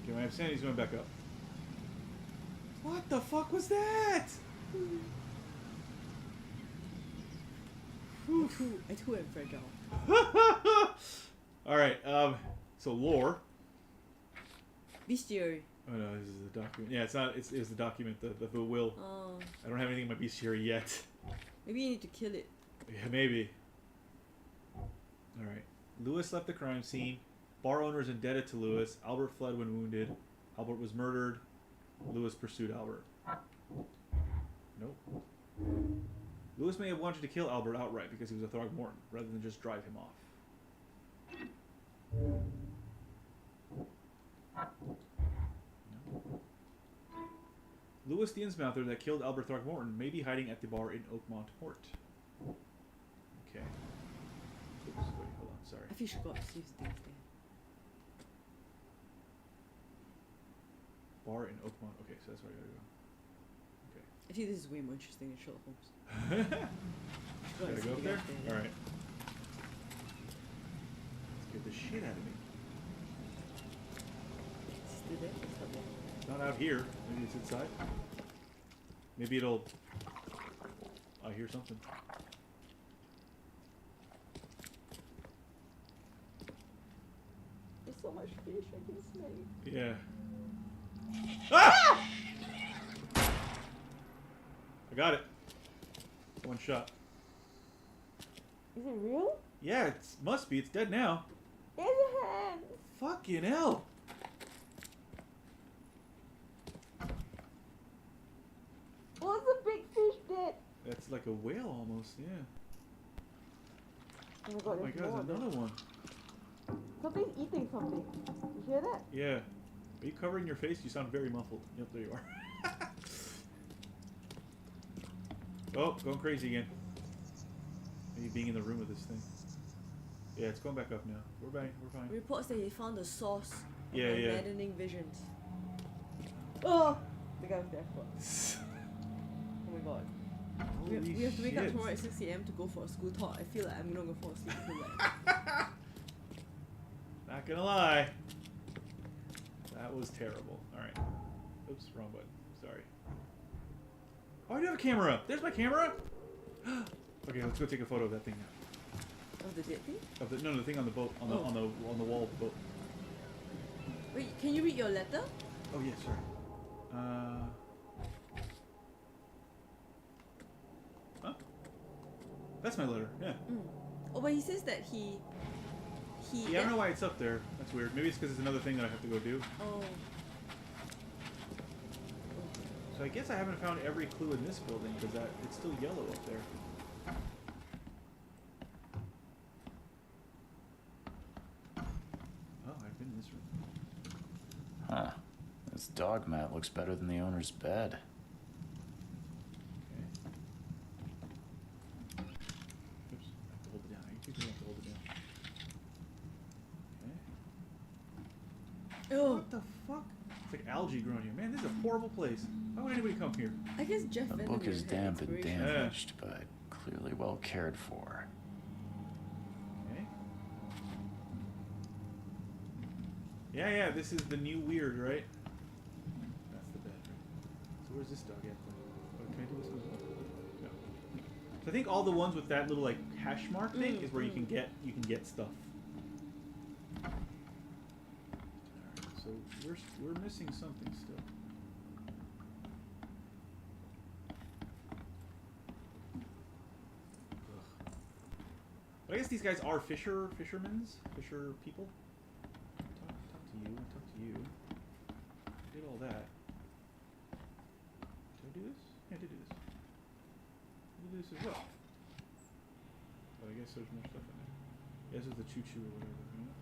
Okay, my sanity's going back up. What the fuck was that? I too am fragile. Alright, so lore. Bestiary. Oh no, this is the document. Yeah, it's not, it's the document, the will. Oh. I don't have anything in my bestiary yet. Maybe you need to kill it. Yeah, maybe. Alright. Lewis left the crime scene. Bar owner is indebted to Lewis. Albert fled when wounded. Albert was murdered. Lewis pursued Albert. Nope. Lewis may have wanted to kill Albert outright because he was a Throgmorton, rather than just drive him off. No. Lewis the Innsmouther that killed Albert Throckmorton may be hiding at the bar in Oakmont Port. Okay. Oops, wait, hold on, sorry. I think she got to see things there. Bar in Oakmont. Okay, so that's where I gotta go. Okay. I think this is way more interesting than Sherlock Holmes. Gotta go up there? Alright. Scared the shit out of me. It's still there? It's not there. It's not out here. Maybe it's inside. Maybe it'll... I hear something. There's so much fish, I can smell it. Yeah. Ah! I got it. One shot. Is it real? Yeah, it must be. It's dead now. There's a hand! Fucking hell. What's the big fish dead? That's like a whale almost, yeah. Oh my god, Oh my there's god, more. there's another one. Something's eating something. You hear that? Yeah. Are you covering your face? You sound very muffled. Yep, there you are. Oh, going crazy again. Maybe being in the room with this thing. Yeah, it's going back up now. We're fine. We're fine. Reports that he found the source Yeah, of yeah. maddening visions. Oh! The guy was there for. Oh my god. We have to wake up shit. tomorrow at 6 a.m. to go for a school talk. I feel like I'm not gonna fall asleep until like. Not gonna lie. That was terrible. Alright. Oops, wrong button. Sorry. Oh, I do have a camera! There's my camera! Okay, let's go take a photo of that thing now. Of the dead thing? Of the, no, the thing on the boat, on the Oh. on the wall of the boat. Wait, can you read your letter? Oh yeah, sorry. Huh? That's my letter. Yeah. Mm. Oh, but he says that he. Yeah, I don't know why it's up there. That's weird. Maybe it's because it's another thing that I have to go do. Oh. So I guess I haven't found every clue in this building because it's still yellow up there. Oh, I've been in this room. Huh. This dog mat looks better than the owner's bed. Okay. Oops, I have to hold it down. I keep have to hold it down. Okay. Oh. What the fuck? It's like algae growing here. Man, this is a horrible place. Why would anybody come here? I guess Jeff The Vandermeer book is had damp and inspiration. damaged, but clearly well cared for. Okay. Yeah, this is the new weird, right? That's the bed, right? So where's this dog at? Oh, can I do this one as well? No. So I think all the ones with that little like hash mark thing is where you can get stuff. Alright, so we're missing something still. Ugh. But I guess these guys are fisher people. Talk to you. I did all that. Did I do this? Yeah, I did do this. I did this as well. But I guess there's more stuff in there. Yeah, this is the choo-choo or whatever. You know?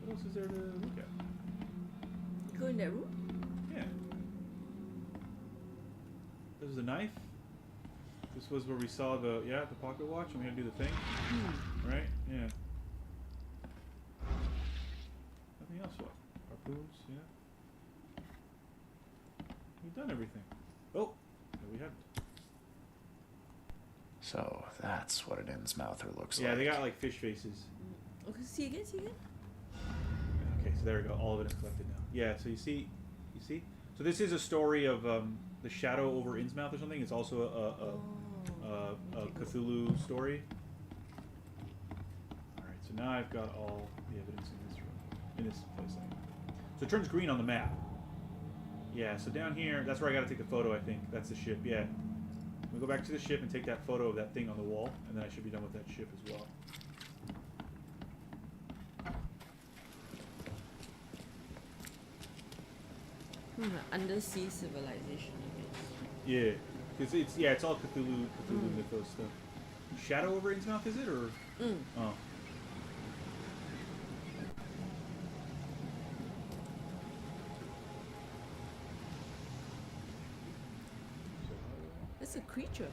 What else is there to look at? Go in that room? Yeah. This was a knife. This was where we saw the pocket watch, and we had to do the thing. Right? Yeah. Nothing else, what? Harpoons, yeah. We've done everything. Oh! No, we haven't. So that's what an Innsmouther looks Yeah, like. they got like fish faces. Okay, see again. Okay, so there we go. All of it is collected now. Yeah, so you see? So this is a story of the shadow over Innsmouth or something. It's also a Cthulhu story. Alright, so now I've got all the evidence in this room. In this place, I mean. So it turns green on the map. Yeah, so down here, that's where I gotta take a photo, I think. That's the ship, yeah. We go back to the ship and take that photo of that thing on the wall, and then I should be done with that ship as well. Undersea civilization, I guess. Yeah, because it's all Cthulhu mythos stuff. Shadow over Innsmouth, is it, or? Oh. What's a creature?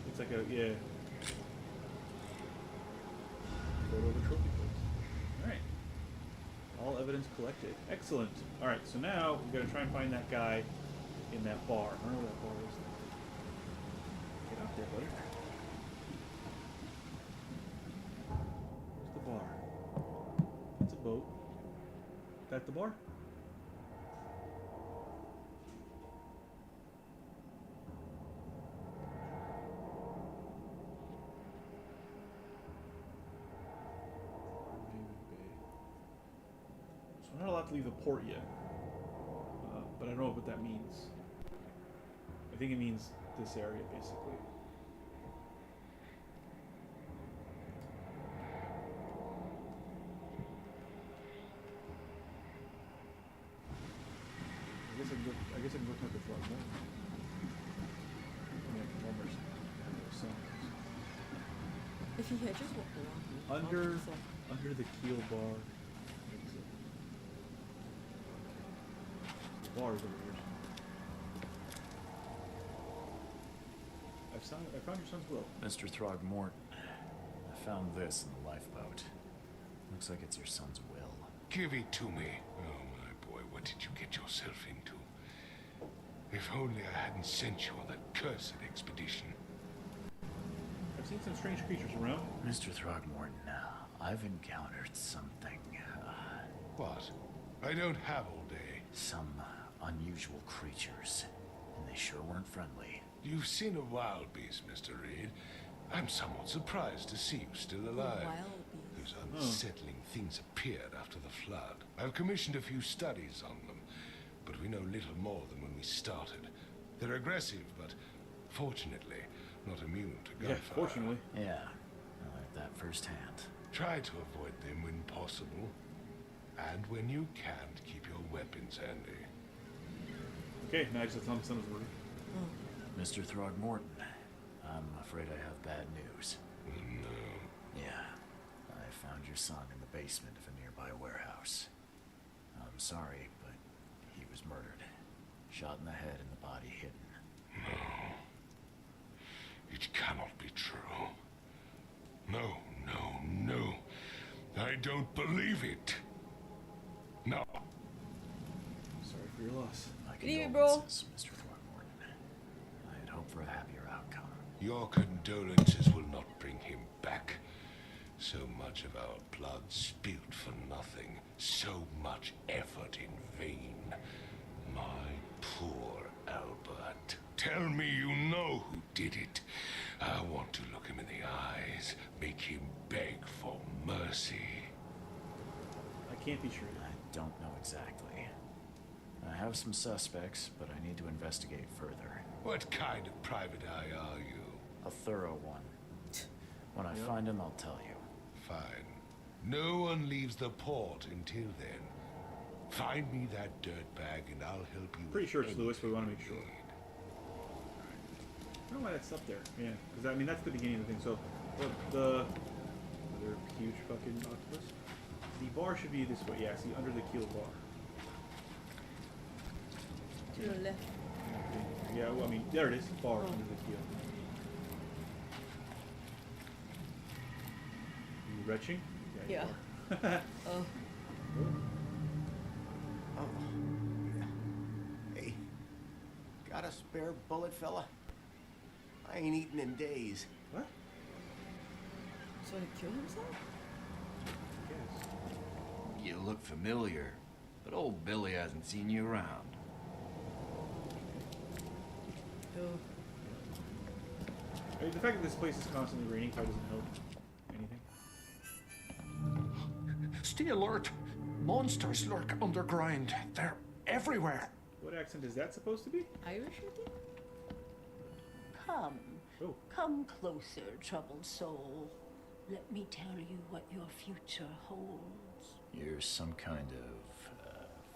It's like a, yeah. Photo of a trophy case. Alright. All evidence collected. Excellent. Alright, so now we gotta try and find that guy in that bar. I don't know where that bar is. Get out there, buddy. Where's the bar? It's a boat. That the bar? So I'm not allowed to leave the port yet. But I don't know what that means. I think it means this area, basically. I guess I can go talk to Throgmorton. If he had just walked around. Under the keel bar. Exit. The bar is over here. I found your son's will. Mr. Throgmorton, I found this in the lifeboat. Looks like it's your son's will. Give it to me. Oh, my boy, what did you get yourself into? If only I hadn't sent you on that cursed expedition. I've seen some strange creatures around. Mr. Throgmorton, I've encountered something. What? I don't have all day. Some unusual creatures, and they sure weren't friendly. You've seen a wild beast, Mr. Reed. I'm somewhat surprised to see you still alive. Wild beast. Those unsettling things appeared after the flood. I've commissioned a few studies on them, but we know little more than when we started. They're aggressive, but fortunately not immune to gunfire. Yeah, fortunately. Yeah, I learned that firsthand. Try to avoid them when possible. And when you can't, keep your weapons handy. Okay, now I just have to tell him son was worried. Mr. Throgmorton, I'm afraid I have bad news. No. Yeah, I found your son in the basement of a nearby warehouse. I'm sorry, but he was murdered. Shot in the head and the body hidden. No. It cannot be true. No, no, no. I don't believe it. No. Sorry for your loss. My Leave it, bro. condolences, Mr. Throgmorton. I had hoped for a happier outcome. Your condolences will not bring him back. So much of our blood spilt for nothing. So much effort in vain. My poor Albert. Tell me you know who did it. I want to look him in the eyes, make him beg for mercy. I can't be sure. I don't know exactly. I have some suspects, but I need to investigate further. What kind of private eye are you? A thorough one. When I find him, I'll tell you. Fine. No one leaves the port until then. Find me that dirtbag and I'll help you. Pretty sure it's with Lewis, but we want to make anything sure. you need. I don't know why that's up there. Yeah, because I mean that's the beginning of the thing. So the other huge fucking octopus. The bar should be this way. Yeah, see under the keel bar. To the left. Yeah, well, I mean there it is. Bar under the keel. Are you retching? Yeah. You are. Oh. Oh. Hey, got a spare bullet, fella? I ain't eaten in days. What? So he killed himself? Yes. You look familiar, but old Billy hasn't seen you around. Oh. I mean, the fact that this place is constantly raining probably doesn't help anything. Stay alert. Monsters lurk underground. They're everywhere. What accent is that supposed to be? Irish, I think? Come. Oh. Come closer, troubled soul. Let me tell you what your future holds. You're some kind of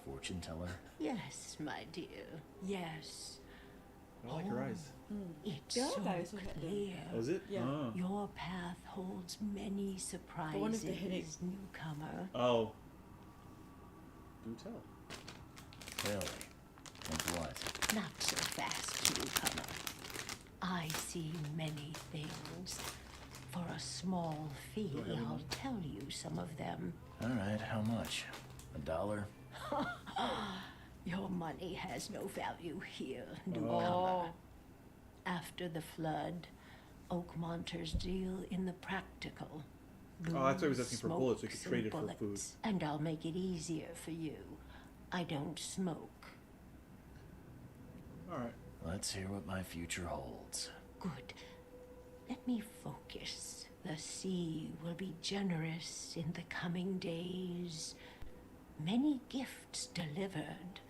fortune teller? Yes, my dear. Yes. I like her eyes. It's The other so guy also had them. clear. Oh, is it? Yeah. Oh. Your path holds many The one with the headache. surprises, newcomer. Oh. Do tell. Really? Like what? Not so fast, newcomer. I see many things. For a small fee, I'll tell you some of them. All right, how much? $1? Your money has no value here, newcomer. After the flood, Oakmonters deal in the practical. Oh, that's why I was asking for bullets, so we could smokes, trade and it for food. bullets. And I'll make it easier for you. I don't smoke. Alright. Let's hear what my future holds. Good. Let me focus. The sea will be generous in the coming days. Many gifts delivered,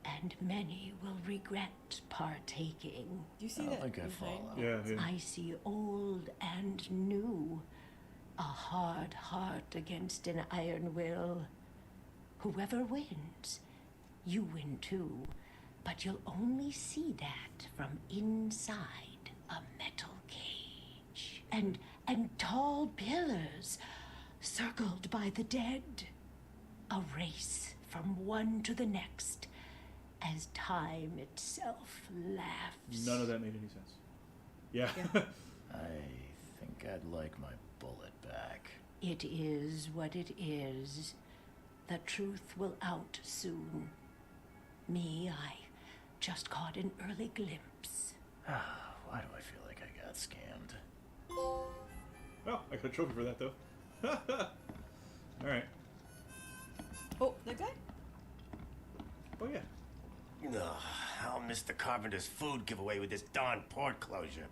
and many will regret partaking. Do you see I don't that think I behind? follow. Yeah. I see old and new. A hard heart against an iron will. Whoever wins, you win too. But you'll only see that from inside a metal cage. And tall pillars circled by the dead. A race from one to the next as time itself laughs. None of that made any sense. Yeah. I think I'd like my bullet back. It is what it is. The truth will out soon. Me, I just caught an early glimpse. Why do I feel like I got scammed? Oh, I got a trophy for that, though. Alright. Oh, that guy? Oh, yeah. Ugh, I'll miss the carpenter's food giveaway with this darn port closure.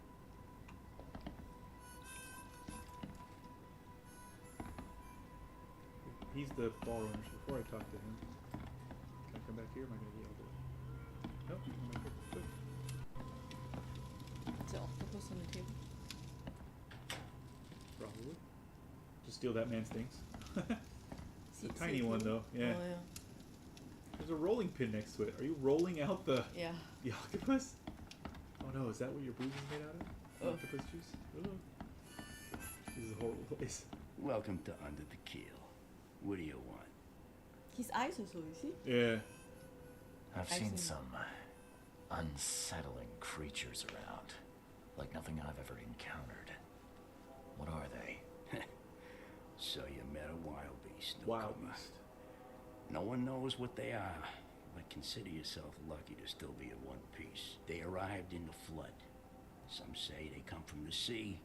He's the ballroom. Before I talk to him, can I come back here? Am I going to be able to? Nope, come back here. Good. Is the octopus on the table? Probably. Just steal that man's things. It's a Seat tiny safe one, room? though. Yeah. Oh, yeah. There's a rolling pin next to it. Are you rolling out the octopus? Oh no, is that what your booze is made out of? Octopus juice? Ugh. This is a horrible place. Welcome to Under the Keel. What do you want? His eyes also, you see? Yeah. I've seen some unsettling creatures around. Like nothing I've ever encountered. What are they? So you met a wild beast. Wild beast. No one knows what they are, but consider yourself lucky to still be in one piece. They arrived in the flood. Some say they come from the sea.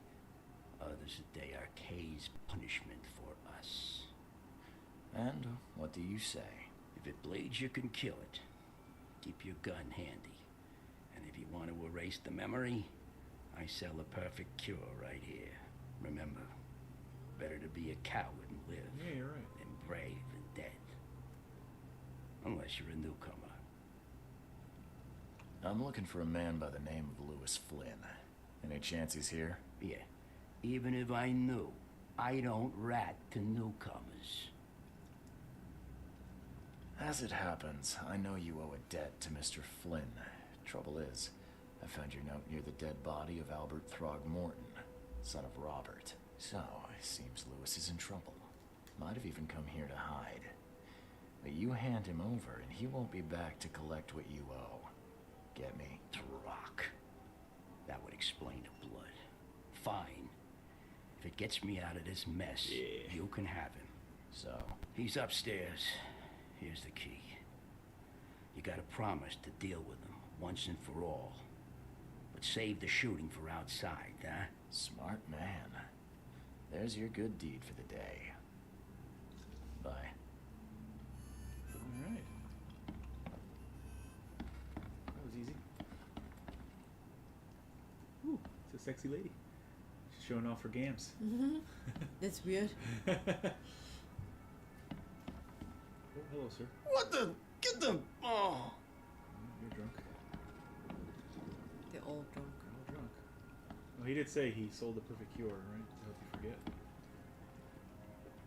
Others that they are Kay's punishment for us. And what do you say? If it bleeds, you can kill it. Keep your gun handy. And if you want to erase the memory, I sell a perfect cure right here. Remember, better to be a coward and live Yeah, you're right. than brave and dead. Unless you're a newcomer. I'm looking for a man by the name of Lewis Flynn. Any chance he's here? Yeah. Even if I knew, I don't rat to newcomers. As it happens, I know you owe a debt to Mr. Flynn. Trouble is, I found your note near the dead body of Albert Throgmorton, son of Robert. So, it seems Lewis is in trouble. Might have even come here to hide. But you hand him over, and he won't be back to collect what you owe. Get me? Rock. That would explain the blood. Fine. If it gets me out of this mess, you can have him. So? He's upstairs. Here's the key. You gotta promise to deal with him once and for all. But save the shooting for outside, huh? Smart man. There's your good deed for the day. Bye. Alright. That was easy. Ooh, it's a sexy lady. She's showing off her gams. That's weird. Oh, hello, sir. What the? Get them! Oh! You're drunk. They're all drunk. They're all drunk. Well, he did say he sold the perfect cure, right? To help you forget.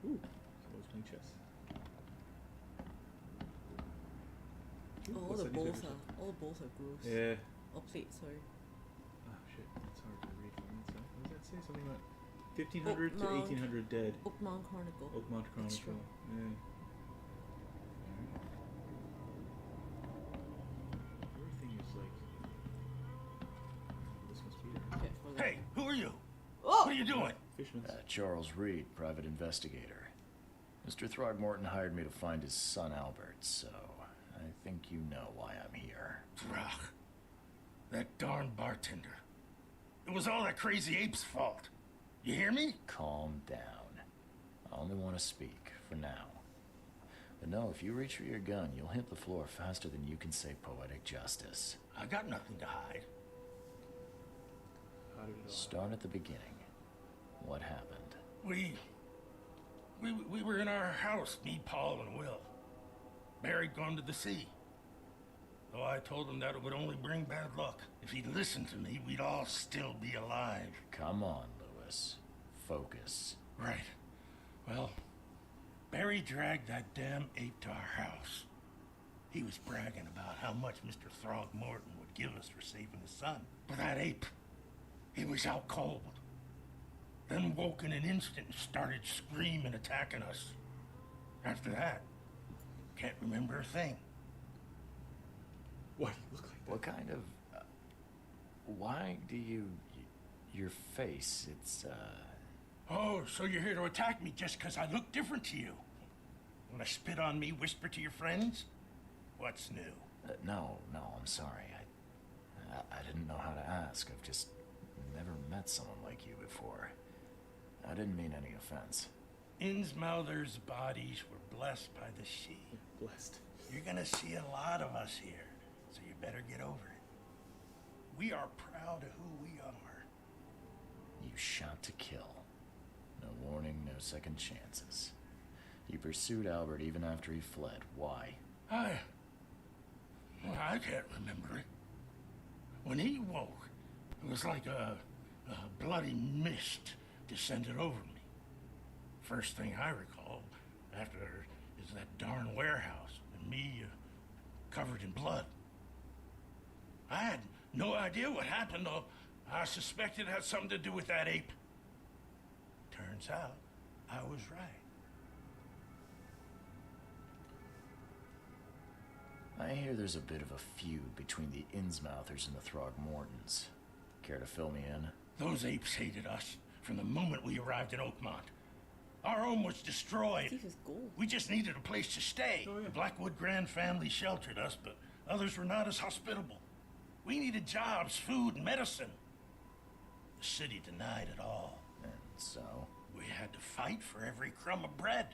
Ooh, those wing chests. Ooh, All what's the that bowls newspaper are gross. Yeah. Or plates, sorry. Oh shit, it's hard to read from the inside. What does that say? Something about 1500 to Oakmont. 1800 dead. Oakmont Chronicle. Oakmont Chronicle. Yeah. Everything is like. This must you doing? Fishman's. Charles Reed, private investigator. Mr. Throgmorton hired me to find his son Albert, so I think you know why I'm here. Throg. That darn bartender. It was all that crazy ape's fault. You hear me? Calm down. I only want to speak, for now. But no, if you reach for your gun, you'll hit the floor faster than you can say poetic justice. I got nothing to hide. How did it all Start at the beginning. What happened? We were in our house, me, Paul, and Will. Barry'd gone to the sea. Though I told him that it would only bring bad luck. If he'd listened to me, we'd all still be alive. Come on, Lewis. Focus. Right. Well, Barry dragged that damn ape to our house. He was bragging about how much Mr. Throgmorton would give us for saving his son. But that ape, he was out cold. Then woke in an instant and started screaming, attacking us. After that, can't remember a thing. Why do you look like that? What kind of... why do you... your face, it's, Oh, so you're here to attack me just because I look different to you? Want to spit on me, whisper to your friends? What's new? no, I'm sorry. I didn't know how to ask. I've just never met someone like you before. I didn't mean any offense. Innsmouther's bodies were blessed by the Chee. Blessed. You're gonna see a lot of us here, so you better get over it. We are proud of who we are. You shot to kill. No warning, no second chances. You pursued Albert even after he fled. Why? I can't remember it. When he woke, it was like a bloody mist descended over me. First thing I recall after is that darn warehouse and me covered in blood. I had no idea what happened, though. I suspected it had something to do with that ape. Turns out, I was right. I hear there's a bit of a feud between the Innsmouthers and the Throgmortons. Care to fill me in? Those apes hated us from the moment we arrived in Oakmont. Our home was destroyed. Steve is gold. We just needed a place to stay. Oh, yeah. The Blackwood Grand family sheltered us, but others were not as hospitable. We needed jobs, food, and medicine. The city denied it all. And so? We had to fight for every crumb of bread.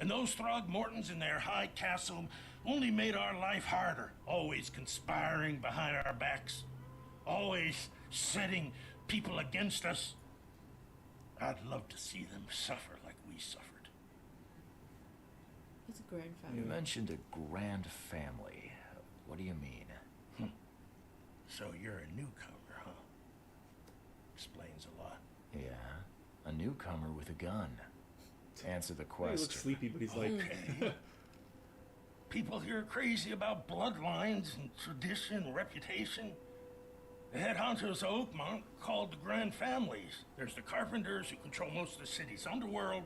And those Throgmortons in their high castle only made our life harder, always conspiring behind our backs, always setting people against us. I'd love to see them suffer like we suffered. It's a grand You family. mentioned a grand family. What do you mean? So you're a newcomer, huh? Explains a lot. Yeah, a newcomer with a gun. Answer the He question. looks sleepy, but he's like... Okay. People here are crazy about bloodlines and tradition and reputation. The head honchos of Oakmont called the Grand Families. There's the Carpenters, who control most of the city's underworld,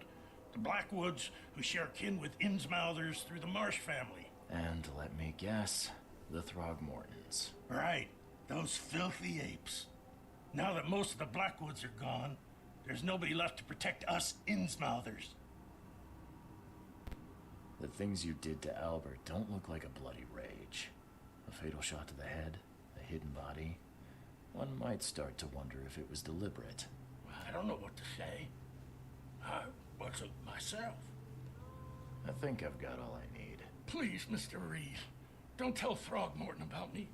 the Blackwoods, who share kin with Innsmouthers through the Marsh family. And let me guess, the Throgmortons. Right, those filthy apes. Now that most of the Blackwoods are gone, there's nobody left to protect us Innsmouthers. The things you did to Albert don't look like a bloody rage. A fatal shot to the head, a hidden body. One might start to wonder if it was deliberate. I don't know what to say. I wasn't myself. I think I've got all I need. Please, Mr. Reed, don't tell Throgmorton about me.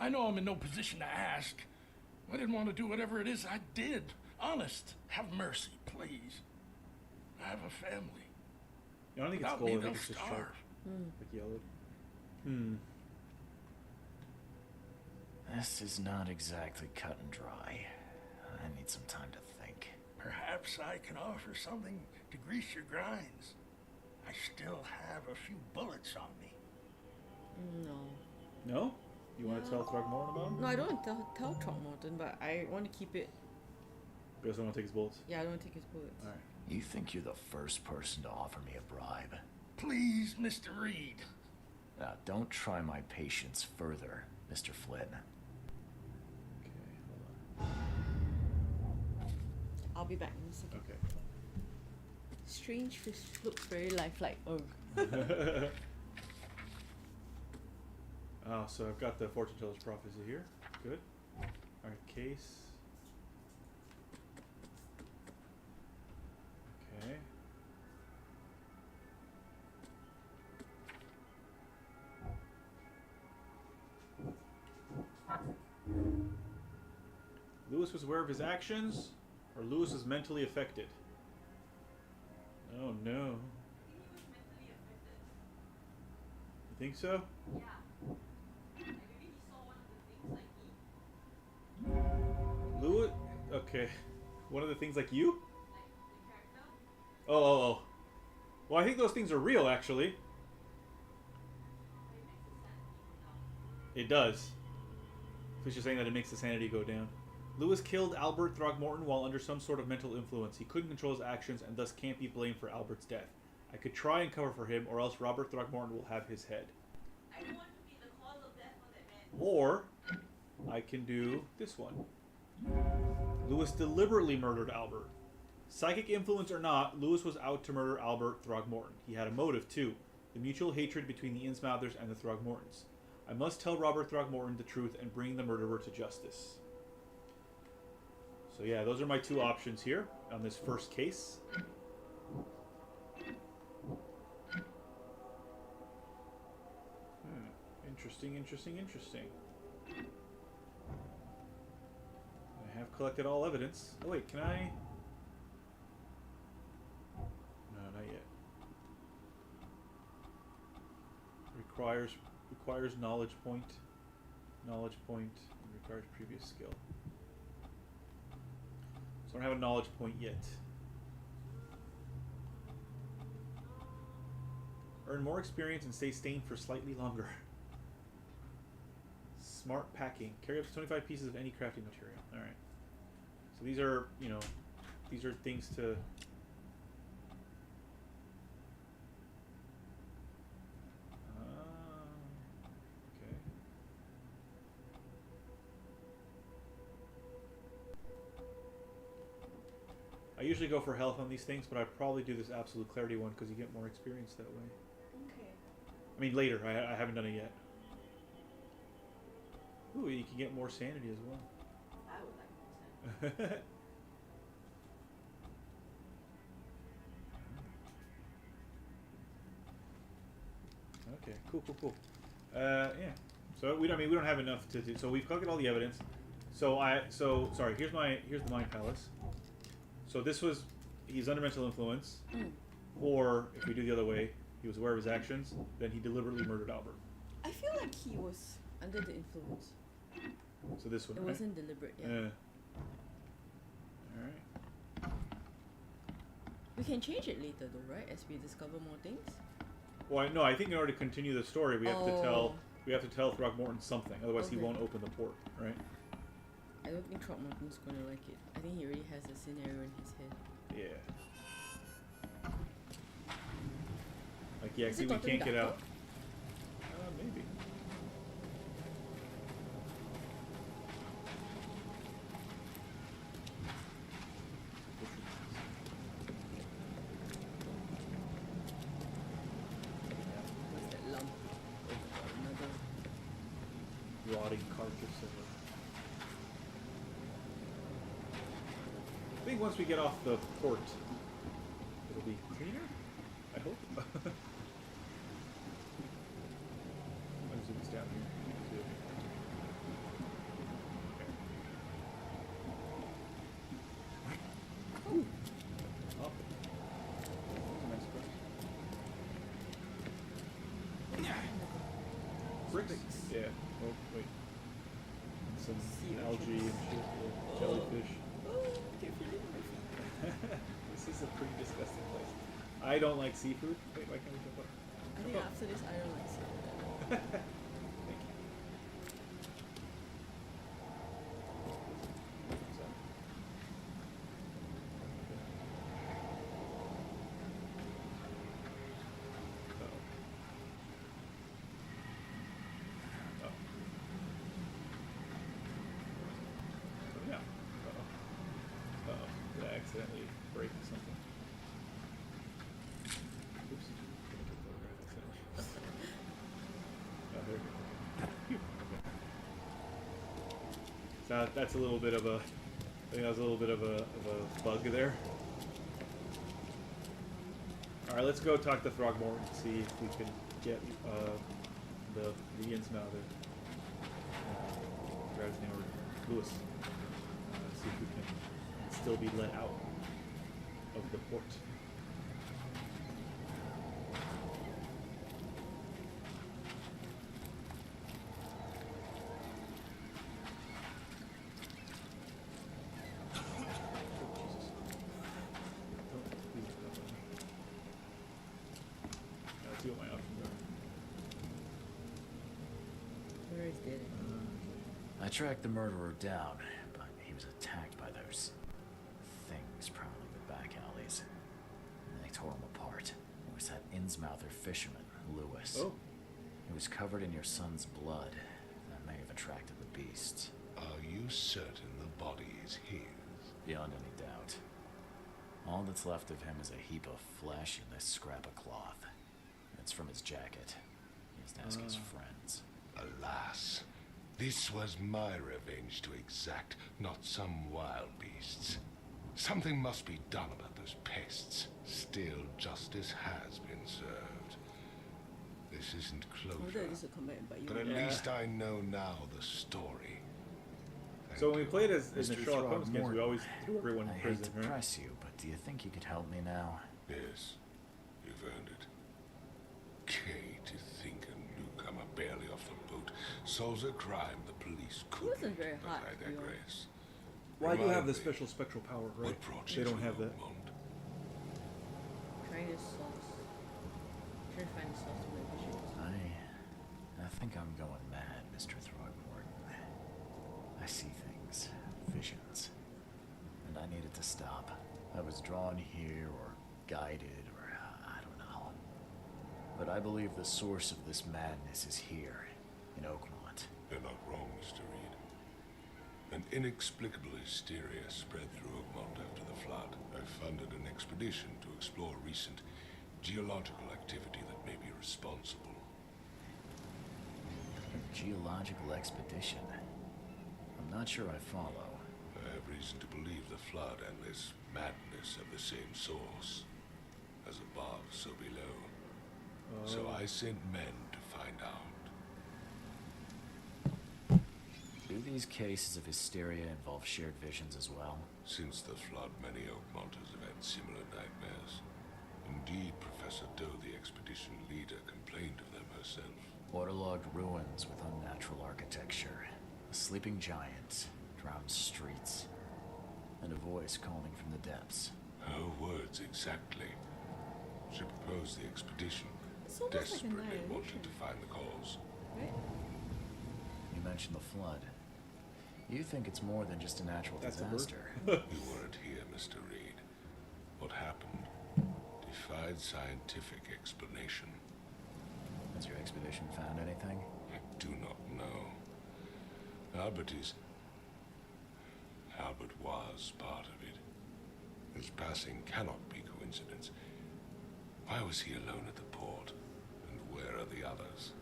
I know I'm in no position to ask. I didn't want to do whatever it is I did. Honest, have mercy, please. I have a family. I don't think it's Without gold, me, I think they'll it's just starve. sharp. Like yellowed. This is not exactly cut and dry. I need some time to think. Perhaps I can offer something to grease your grinds. I still have a few bullets on me. No. No? You want to tell Throgmorton about him? No, I don't want to tell Throgmorton, but I want to keep it. You also want to take his bullets? Yeah, I don't want to take his bullets. Alright. You think you're the first person to offer me a bribe? Please, Mr. Reed. Now, don't try my patience further, Mr. Flynn. Okay, hold on. I'll be back in a second. Okay. Strange fish looks very lifelike. Oh. So I've got the fortune teller's prophecy here. Good. Alright, case. Okay. Lewis was aware of his actions, or Lewis was mentally affected? Oh no. You think so? Yeah. Like maybe he saw one of the things like me. Lewis? Okay. One of the things like you? Like the character? Oh. Well, I think those things are real, actually. It does. Fish is saying that it makes the sanity go down. Lewis killed Albert Throgmorton while under some sort of mental influence. He couldn't control his actions and thus can't be blamed for Albert's death. I could try and cover for him, or else Robert Throgmorton will have his head. I don't want to be the cause of death for that man. Or I can do this one. Lewis deliberately murdered Albert. Psychic influence or not, Lewis was out to murder Albert Throgmorton. He had a motive too, the mutual hatred between the Innsmouthers and the Throgmortons. I must tell Robert Throgmorton the truth and bring the murderer to justice. So yeah, those are my two options here on this first case. Interesting. I have collected all evidence. Oh wait, can I? No, not yet. Requires knowledge point. Knowledge point and requires previous skill. So I don't have a knowledge point yet. Earn more experience and stay stained for slightly longer. Smart packing. Carry up to 25 pieces of any crafting material. Alright. So these are, these are things to... okay. I usually go for health on these things, but I probably do this absolute clarity one because you get more experience that way. Okay. I mean, later. I haven't done it yet. Ooh, you can get more sanity as well. I would like more sanity. Okay, cool. Yeah. So we don't have enough to do. So we've collected all the evidence. So sorry. Here's the Mind Palace. So he's under mental influence, or if we do the other way, he was aware of his actions. Then he deliberately murdered Albert. I feel like he was under the influence. So this one. It wasn't deliberate. Yeah. All right. We can change it later, though, right? As we discover more things. Well, no. I think in order to continue the story, we have to tell Throgmorton something. Otherwise, he won't open the port, right? I don't think Throgmorton's gonna like it. I think he already has a scenario in his head. Yeah. Like, yeah, see, we can't get out. Maybe. What's that lump? Another Rotting carcass of a... I think once we get off the port, it'll be cleaner. I hope. I'm zoom this down here. Too. Okay. Ooh. Oh. That's a nice brush. Bricks. Yeah. Oh wait. And some algae and shit. Yeah. Jellyfish. This is a pretty disgusting place. I don't like seafood. Wait, why can't we jump up? I think after this, I don't like seafood. Thank you. So that's a little bit of a. I think that was a little bit of a bug there. All right, let's go talk to Throgmorton and see if we can get the Innsmouther. Forgot his name already. Lewis. See if we can still be let out of the port. See what my options are. Where is dead? I tracked the murderer down, but he was attacked by those things prowling the back alleys. And they tore him apart. It was that Innsmouther fisherman, Lewis. Oh. He was covered in your son's blood. That may have attracted the beasts. Are you certain the body is his? Beyond any doubt. All that's left of him is a heap of flesh and this scrap of cloth. It's from his jacket. He has to ask his friends. Alas, this was my revenge to exact, not some wild beasts. Something must be done about those pests. Still, justice has been served. This isn't closure, but at least I know now the story. So when we played as in the Mr. Sherlock Holmes games, we Throgmorton, always threw everyone in I prison, hate to right? press you, but do you think you could help me now? Yes, you've earned it. Chee, to think a newcomer barely off the boat solves a crime the police couldn't. wasn't very but hot, I to be digress. Well, I do Remind have the me, special spectral power, right? what brought They you don't to have that. Oakmont? Trying to sauce. Trying to find the sauce for my visions. I think I'm going mad, Mr. Throgmorton. I see things, visions, and I needed to stop. I was drawn here, or guided, or I don't know. But I believe the source of this madness is here, in Oakmont. You're not wrong, Mr. Reed. An inexplicable hysteria spread through Oakmont after the flood. I funded an expedition to explore recent geological activity that may be responsible. A geological expedition? I'm not sure I follow. I have reason to believe the flood and this madness have the same source. As above, so below. So I sent men to find out. Do these cases of hysteria involve shared visions as well? Since the flood, many Oakmonters have had similar nightmares. Indeed, Professor Doe, the expedition leader, complained of them herself. Waterlogged ruins with unnatural architecture, a sleeping giant, drowned streets, and a voice calling from the depths. Her words exactly. She proposed the expedition, It's almost like a desperately annihilation. wanted to find the cause. Right? You mentioned the flood. You think it's more than just a natural That's a bird. disaster. You weren't here, Mr. Reed. What happened defied scientific explanation. Has your expedition found anything? I do not know. Albert was part of it. His passing cannot be coincidence. Why was he alone at the port? And where are the others?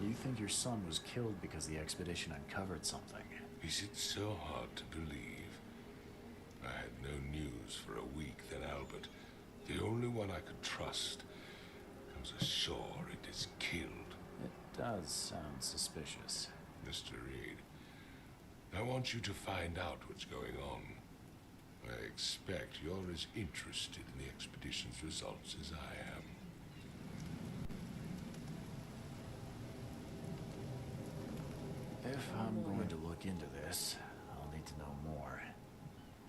You think your son was killed because the expedition uncovered something? Is it so hard to believe? I had no news for a week, then Albert, the only one I could trust, comes ashore and is killed. It does sound suspicious. Mr. Reed, I want you to find out what's going on. I expect you're as interested in the expedition's results as I am. If I'm going to look into this, I'll need to know more.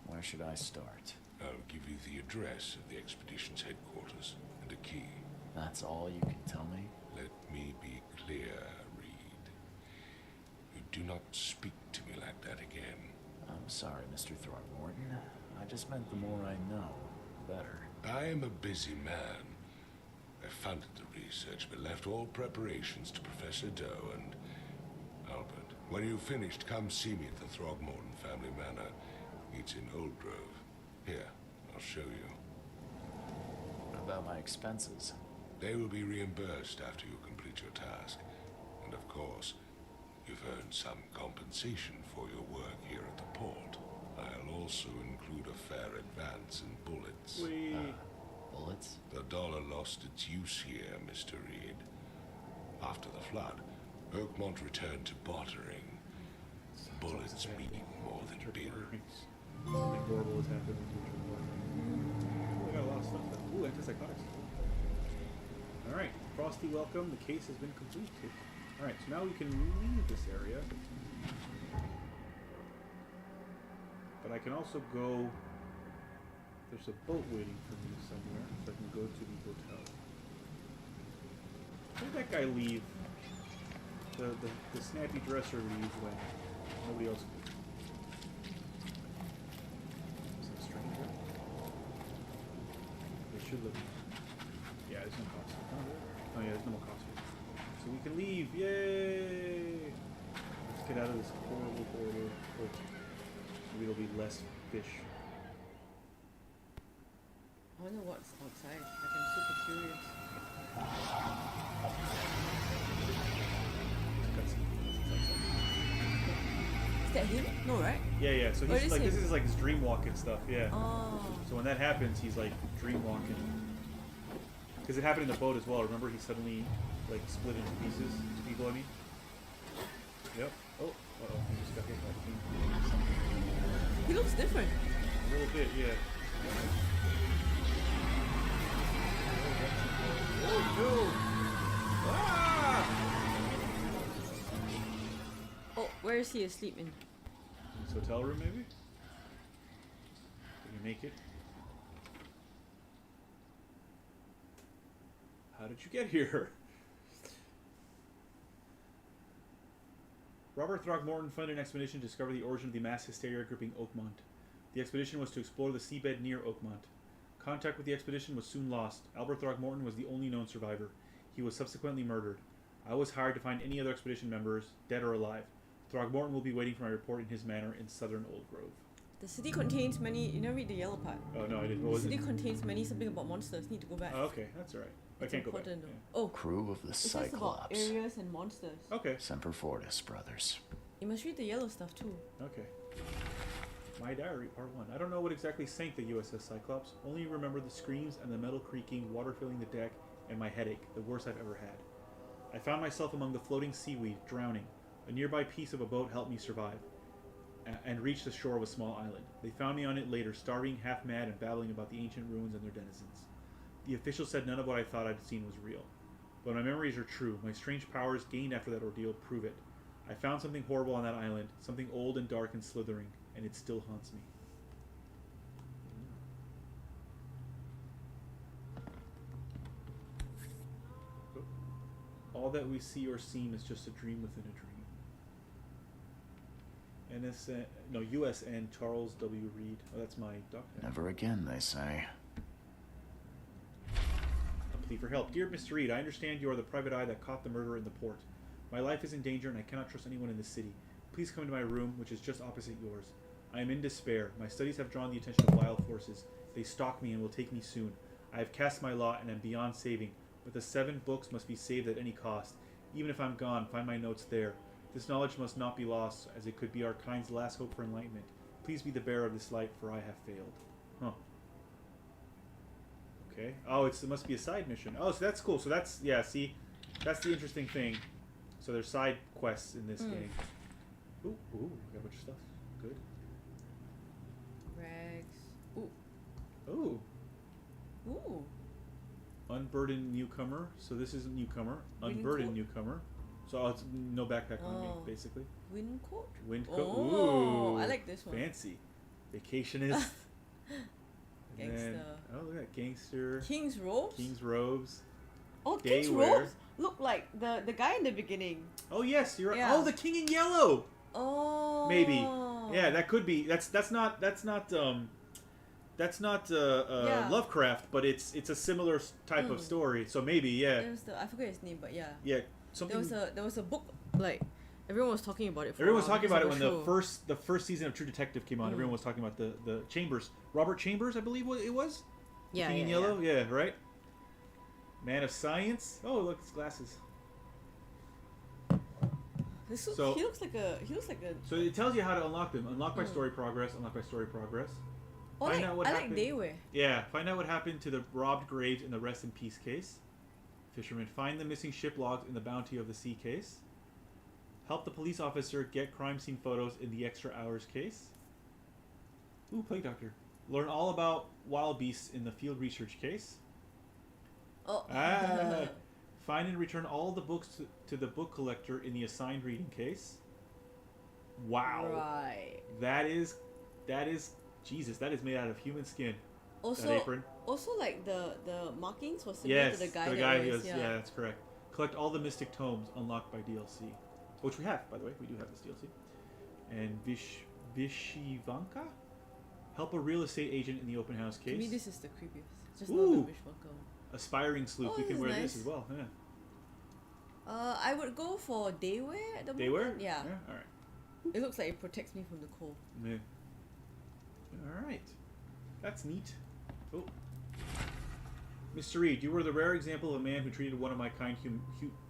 Where should I start? I'll give you the address of the expedition's headquarters and a key. That's all you can tell me? Let me be clear, Reed. You do not speak to me like that again. I'm sorry, Mr. Throgmorton. I just meant the more I know, the better. I am a busy man. I funded the research, but left all preparations to Professor Doe and Albert. When you've finished, come see me at the Throgmorton family manor. It's in Old Grove. Here, I'll show you. What about my expenses? They will be reimbursed after you complete your task. And of course, You've earned some compensation for your work here at the port. I'll also include a fair advance in bullets. Bullets? The dollar lost its use here, Mr. Reed. After the flood, Oakmont returned to bartering. Bullets meaning more than beer. Something horrible has happened with you. Oh, I got a lot of stuff. Ooh, antipsychotics. Alright, Frosty welcome. The case has been completed. Alright, so now we can leave this area. But I can also go... There's a boat waiting for me somewhere, so I can go to the hotel. Where did that guy leave? The snappy dresser leaves when nobody else could. Is that a stranger? They should live. Yeah, there's no cost. Oh yeah, there's no more cost. So we can leave. Yay! Let's get out of this horrible corridor. Maybe there'll be less fish. I wonder what's outside. Like, I'm super curious. Is that him? No, right? Yeah. So he's like, him? this is like his dream walking stuff. Yeah. Oh. So when that happens, he's like dream walking. Because it happened in the boat as well. Remember, he suddenly like split into pieces. To people, I mean. Yep. Oh. Uh-oh. He just got hit by something. He looks different. A little bit, yeah. Oh no! Ah! Oh, where is he asleep in? His hotel room, maybe? Can you make it? How did you get here? Robert Throgmorton funded an expedition to discover the origin of the mass hysteria gripping Oakmont. The expedition was to explore the seabed near Oakmont. Contact with the expedition was soon lost. Albert Throgmorton was the only known survivor. He was subsequently murdered. I was hired to find any other expedition members, dead or alive. Throgmorton will be waiting for my report in his manor in southern Old Grove. The city contains many... You never read the yellow part. Oh, no, I didn't. What was the city it? contains many something about monsters. Need to go back. Oh, okay, that's alright. I can't go back. Yeah. Oh, crew of the It's just about Cyclops. areas and monsters. Okay. Semper Fortis, brothers. You must read the yellow stuff too. Okay. My Diary, Part 1. I don't know what exactly sank the USS Cyclops. Only remember the screams and the metal creaking, water filling the deck, and my headache, the worst I've ever had. I found myself among the floating seaweed, drowning. A nearby piece of a boat helped me survive, and reach the shore of a small island. They found me on it later, starving, half mad, and babbling about the ancient ruins and their denizens. The officials said none of what I thought I'd seen was real. But my memories are true. My strange powers gained after that ordeal prove it. I found something horrible on that island, something old and dark and slithering, and it still haunts me. All that we see or seem is just a dream within a dream. NSN, no, USN Charles W. Reed. Oh, that's my doctor. Never again, they say. A plea for help. Dear Mr. Reed, I understand you are the private eye that caught the murderer in the port. My life is in danger and I cannot trust anyone in the city. Please come into my room, which is just opposite yours. I am in despair. My studies have drawn the attention of vile forces. They stalk me and will take me soon. I have cast my lot and am beyond saving, but the 7 books must be saved at any cost. Even if I'm gone, find my notes there. This knowledge must not be lost, as it could be our kind's last hope for enlightenment. Please be the bearer of this light, for I have failed. Huh. Okay. Oh, it must be a side mission. Oh, so that's cool. So that's, yeah, see? That's the interesting thing. So there's side quests in this game. Ooh, we got a bunch of stuff. Good. Rags. Ooh. Ooh. Unburdened newcomer. So this isn't newcomer. Unburdened newcomer. So it's no backpack on me, basically. Windcoat? Windcoat. Oh, Ooh. I like this one. Fancy. Vacationist. Gangster. Then, oh, look at that. Gangster. King's robes? King's robes. Oh, Gay King's wear. robes look like the guy in the beginning. Oh, yes. You're Yeah. Oh, the King in Yellow. Oh. Maybe. Yeah, that could be. That's not Lovecraft, but it's a similar type of story. So maybe, yeah. There's I forget his name, but yeah. Yeah, something. There was a book, like everyone was talking about it. Everyone was talking about it when the first season of True Detective came on. Everyone was talking about the Chambers, Robert Chambers, I believe it was. Yeah, King in Yellow. Yeah, right. Man of Science. Oh, look, his glasses. So he looks like a So it tells you how to unlock them. Unlock by story progress. Unlock by story progress. Oh, Find out what I happened. like Dayware. Yeah, find out what happened to the robbed graves in the Rest in Peace case. Fisherman, find the missing ship logs in the Bounty of the Sea case. Help the police officer get crime scene photos in the Extra Hours case. Ooh, Plague Doctor. Learn all about wild beasts in the Field Research case. Oh. Find and return all the books to the book collector in the assigned reading case. Wow. Right. That is Jesus, that is made out of human skin. Also, that apron. also like the markings were similar Yes, to the guy the that guy was, yeah, that's correct. Collect all the Mystic Tomes unlocked by DLC, which we have, by the way. We do have this DLC. And Vishivanka, help a real estate agent in the open house case. To me, this is the creepiest. Just Ooh. not the Vishwanka one. Aspiring sleuth, we can wear this as well. Yeah. I would go for Dayware at the Dayware? moment. Yeah. All right. It looks like it protects me from the cold. Yeah. All right. That's neat. Oh. Mr. Reed, you were the rare example of a man who treated one of my kind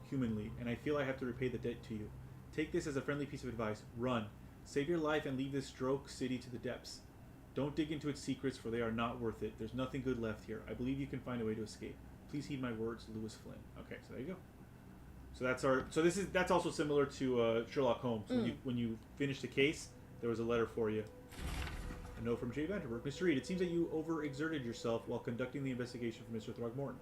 humanly, and I feel I have to repay the debt to you. Take this as a friendly piece of advice. Run. Save your life and leave this stroke city to the depths. Don't dig into its secrets, for they are not worth it. There's nothing good left here. I believe you can find a way to escape. Please heed my words, Lewis Flynn. Okay, so there you go. So that's our. So that's also similar to Sherlock Holmes. When you finish the case, there was a letter for you. A note from J. Vanderberg. Mr. Reed, it seems that you overexerted yourself while conducting the investigation for Mr. Throgmorton.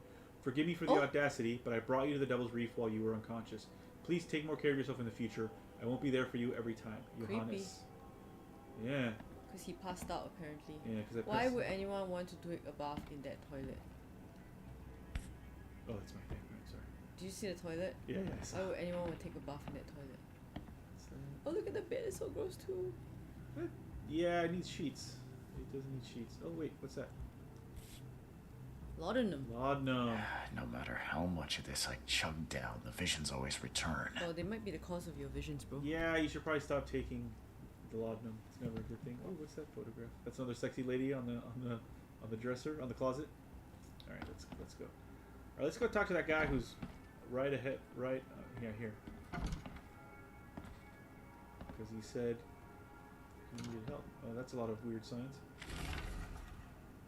Forgive me for the audacity, but I brought you to the Devil's Reef while you were unconscious. Please take more care of yourself in the future. I won't be there for you every time. Johannes. Yeah. Because he passed out, apparently. Yeah, because Why would anyone want to take a bath in that toilet? Oh, that's my thing. Right, sorry. Did you see the toilet? Yeah, yeah. Why would anyone want to take a bath in that toilet? Oh, look at the bed. It's so gross, too. Yeah, it needs sheets. It doesn't need sheets. Oh, wait. What's that? Laudanum. Laudanum. No matter how much of this I chug down, the visions always return. Oh, they might be the cause of your visions, bro. Yeah, you should probably stop taking the laudanum. It's never a good thing. Oh, what's that photograph? That's another sexy lady on the dresser, on the closet. All right, let's go. All right, let's go talk to that guy who's right ahead, right here. Because he said he needed help. Oh, that's a lot of weird signs.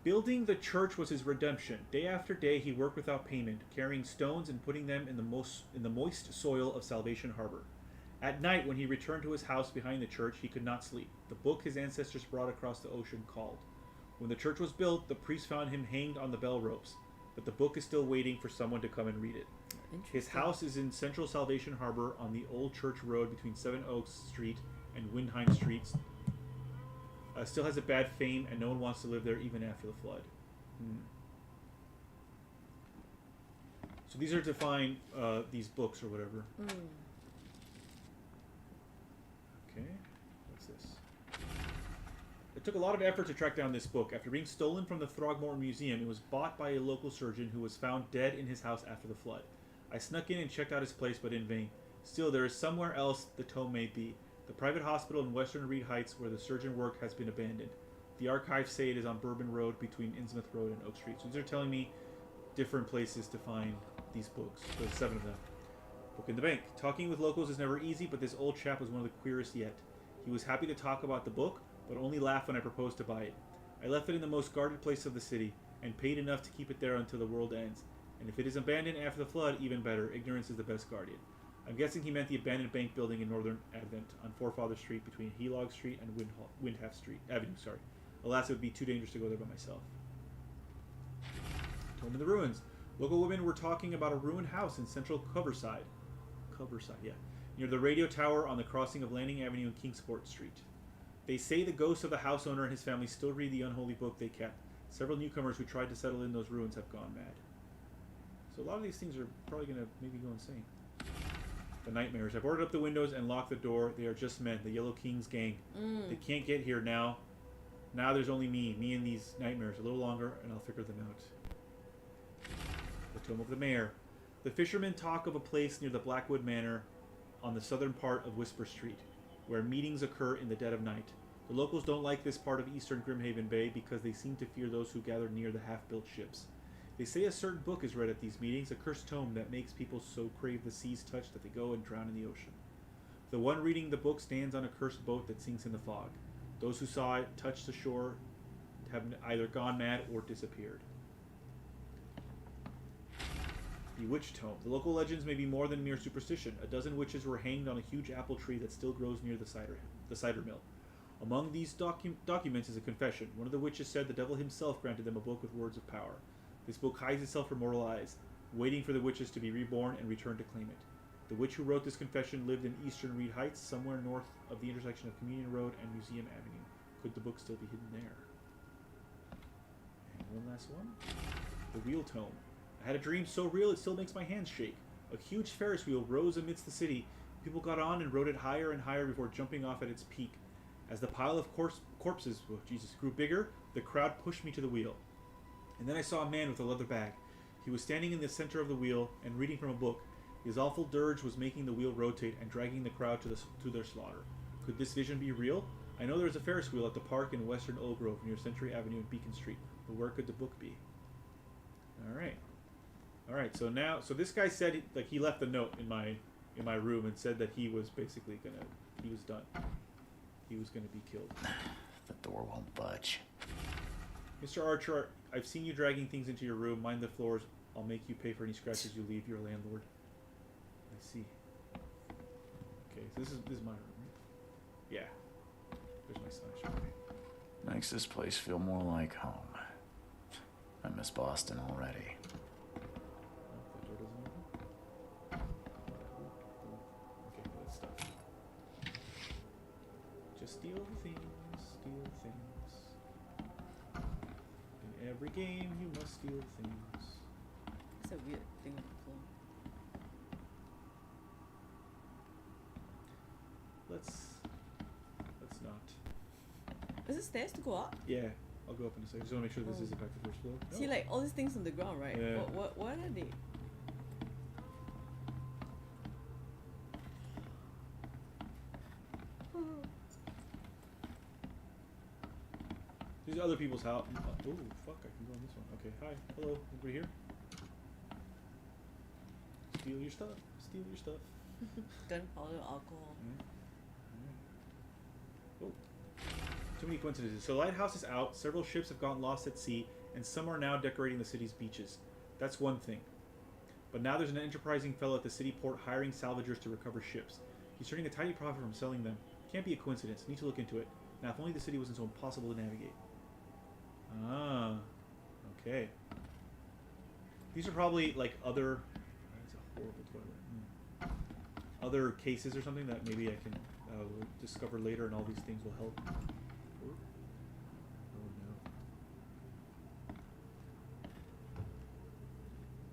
Building the church was his redemption. Day after day, he worked without payment, carrying stones and putting them in the moist soil of Salvation Harbor. At night, when he returned to his house behind the church, he could not sleep. The book his ancestors brought across the ocean called. When the church was built, the priest found him hanged on the bell ropes, but the book is still waiting for someone to come and read it. His house is in central Salvation Harbor on the Old Church Road between Seven Oaks Street and Windheim Streets. Still has a bad fame, and no one wants to live there even after the flood. So these are to find these books or whatever. Okay, what's this? It took a lot of effort to track down this book. After being stolen from the Throgmorton Museum, it was bought by a local surgeon who was found dead in his house after the flood. I snuck in and checked out his place, but in vain. Still, there is somewhere else the tome may be. The private hospital in Western Reed Heights where the surgeon worked has been abandoned. The archives say it is on Bourbon Road between Innsmouth Road and Oak Street. So these are telling me different places to find these books. There's 7 of them. Book in the bank. Talking with locals is never easy, but this old chap was one of the queerest yet. He was happy to talk about the book, but only laughed when I proposed to buy it. I left it in the most guarded place of the city, and paid enough to keep it there until the world ends. And if it is abandoned after the flood, even better. Ignorance is the best guardian. I'm guessing he meant the abandoned bank building in Northern Advent on Forefather Street between Helog Street and Windhalf Street Avenue. Alas, it would be too dangerous to go there by myself. Tome in the Ruins. Local women were talking about a ruined house in central Coverside, near the radio tower on the crossing of Landing Avenue and Kingsport Street. They say the ghosts of the house owner and his family still read the unholy book they kept. Several newcomers who tried to settle in those ruins have gone mad. So a lot of these things are probably going to maybe go insane. The nightmares. I boarded up the windows and locked the door. They are just men, the Yellow King's gang. They can't get here now. Now there's only me and these nightmares. A little longer, and I'll figure them out. The Tome of the Mayor. The fishermen talk of a place near the Blackwood Manor on the southern part of Whisper Street, where meetings occur in the dead of night. The locals don't like this part of eastern Grimhaven Bay because they seem to fear those who gather near the half-built ships. They say a certain book is read at these meetings, a cursed tome that makes people so crave the sea's touch that they go and drown in the ocean. The one reading the book stands on a cursed boat that sinks in the fog. Those who saw it touch the shore have either gone mad or disappeared. The Witch Tome. The local legends may be more than mere superstition. A dozen witches were hanged on a huge apple tree that still grows near the cider mill. Among these documents is a confession. One of the witches said the devil himself granted them a book with words of power. This book hides itself from mortal eyes, waiting for the witches to be reborn and return to claim it. The witch who wrote this confession lived in eastern Reed Heights, somewhere north of the intersection of Communion Road and Museum Avenue. Could the book still be hidden there? And one last one. The Wheel Tome. I had a dream so real it still makes my hands shake. A huge Ferris wheel rose amidst the city. People got on and rode it higher and higher before jumping off at its peak. As the pile of corpses grew bigger, the crowd pushed me to the wheel. And then I saw a man with a leather bag. He was standing in the center of the wheel and reading from a book. His awful dirge was making the wheel rotate and dragging the crowd to their slaughter. Could this vision be real? I know there is a Ferris wheel at the park in western Oak Grove near Century Avenue and Beacon Street, but where could the book be? Alright, so this guy said he left a note in my room and said that he was basically he was done. He was gonna be killed. The door won't budge. Mr. Archer, I've seen you dragging things into your room. Mind the floors. I'll make you pay for any scratches you leave. Your landlord. I see. Okay, so this is my room, right? Yeah. There's my slash. Okay. Makes this place feel more like home. I miss Boston already. Oh, that door doesn't open? Okay, let's stop. Just steal things, steal things. In every game, you must steal things. It's a weird thing on the floor. Let's not. Is it stairs to go up? Yeah, I'll go up in a second. Just want to make sure this is in fact the first floor. See, like all these things on the ground, right? Yeah. What are they? These are other people's house. Oh, fuck, I can go on this one. Okay, hi. Hello, anybody here? Steal your stuff. Steal your stuff. Gunpowder, alcohol. Oh. Too many coincidences. So the lighthouse is out, several ships have gotten lost at sea, and some are now decorating the city's beaches. That's one thing. But now there's an enterprising fellow at the city port hiring salvagers to recover ships. He's earning a tiny profit from selling them. Can't be a coincidence. Need to look into it. Now, if only the city wasn't so impossible to navigate. Ah. Okay. These are probably like other... That's a horrible toilet. Other cases or something that maybe I can discover later, and all these things will help. Oh